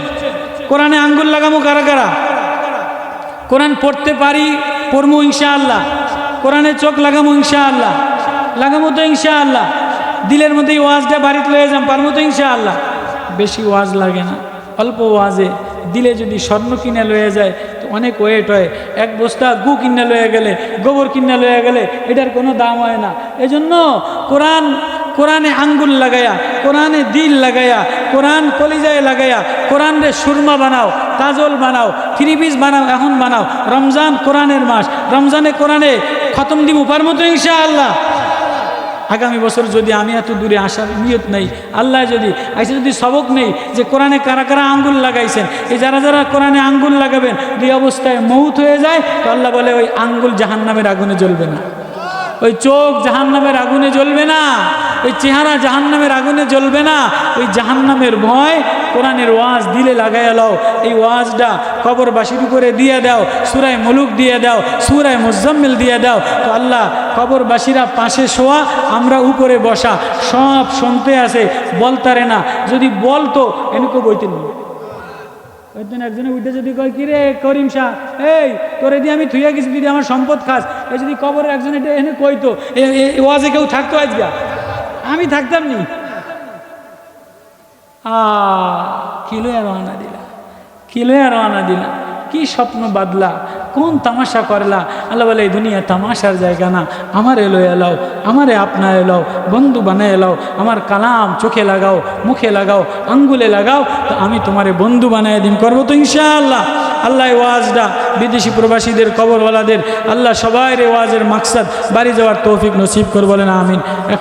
কোরআনে আঙ্গুল লাগামু কারা কারা? কোরআন পড়তে পারি, পড়মু ইনশাআল্লাহ। কোরআনে চোখ লাগামু ইনশাআল্লাহ, লাগামু তো ইনশাআল্লাহ। দিলের মধ্যে ওয়াজটা বাড়িতে লয়ে যাম, পারমু তো ইনশাআল্লাহ। বেশি ওয়াজ লাগে না, অল্প ওয়াজে দিলে যদি স্বর্ণ কিনে লয়ে যায় তো অনেক ওয়েট হয়। এক বস্তা গু কিনে লয়ে গেলে, গোবর কিনে লয়ে গেলে এটার কোনো দাম হয় না। এজন্য কোরআনে আঙ্গুল লাগায়া, কোরআনে দিল লাগায়া, কোরআন কলিজায় লাগায়া, কোরআন রে সুরমা বানাও, কাজল বানাও, থ্রি পিস বানাও, এখন বানাও। রমজান কোরআনের মাস, রমজানে কোরআনে খতম দিব, পারমো তো ইনশাআল্লাহ। আগামী বছর যদি আমি এত দূরে আসার নিয়ত নেই, আল্লাহ যদি আইসে যদি সবক নেই যে কোরআনে কারা কারা আঙ্গুল লাগাইছেন, এই যারা যারা কোরআনে আঙ্গুল লাগাবেন দুই অবস্থায় মৌত হয়ে যায়, তো আল্লাহ বলে ওই আঙ্গুল জাহান্নামের আগুনে জ্বলবে না, ওই চোখ জাহান্নামের আগুনে জ্বলবে না, ওই চেহারা জাহান্নামের আগুনে জ্বলবে না। ওই জাহান্নামের ভয় কোরআনের ওয়াজ দিলে লাগাইয়া লাও। এই ওয়াজটা কবরবাসীর উপরে দিয়ে দাও, সূরা মুলুক দিয়ে দাও, সূরা মুজাম্মিল দিয়ে দাও। তো আল্লাহ কবরবাসীরা পাশে শোয়া, আমরা উপরে বসা, সব শুনতে আসে, বলতারে না। যদি বলতো এনেকে বইতে নি একজনে উঠে যদি কয় কি রে করিম শাহ, এই তোরে দিয়ে আমি থুইয়া গেছি, দিদি আমার সম্পদ খাস, এই যদি কবরের একজন এটা এনে কইতো, ওয়াজে কেউ থাকতো আজকে? আমি থাকতাম নি। কিলোয়া রওনা দিলা, কি স্বপ্ন বাদলা, কোন তামাশা করলা? আল্লাহ বলে এই দুনিয়া তামাশার জায়গা না, আমারে লয়ে এলাও, আমারে আপনার এলাও, বন্ধু বানায় এলাও, আমার কালাম চোখে লাগাও, মুখে লাগাও, আঙ্গুলে লাগাও, তো আমি তোমারে বন্ধু বানায় দিন, করবো তো ইনশাআল্লাহ। আল্লাহ ওয়াজটা বিদেশি প্রবাসীদের, কবরওয়ালাদের, আল্লাহ সবাই ওয়াজের মাকসাদ বাড়ি যাওয়ার তৌফিক নসিব করে, বলেন আমিন। এখন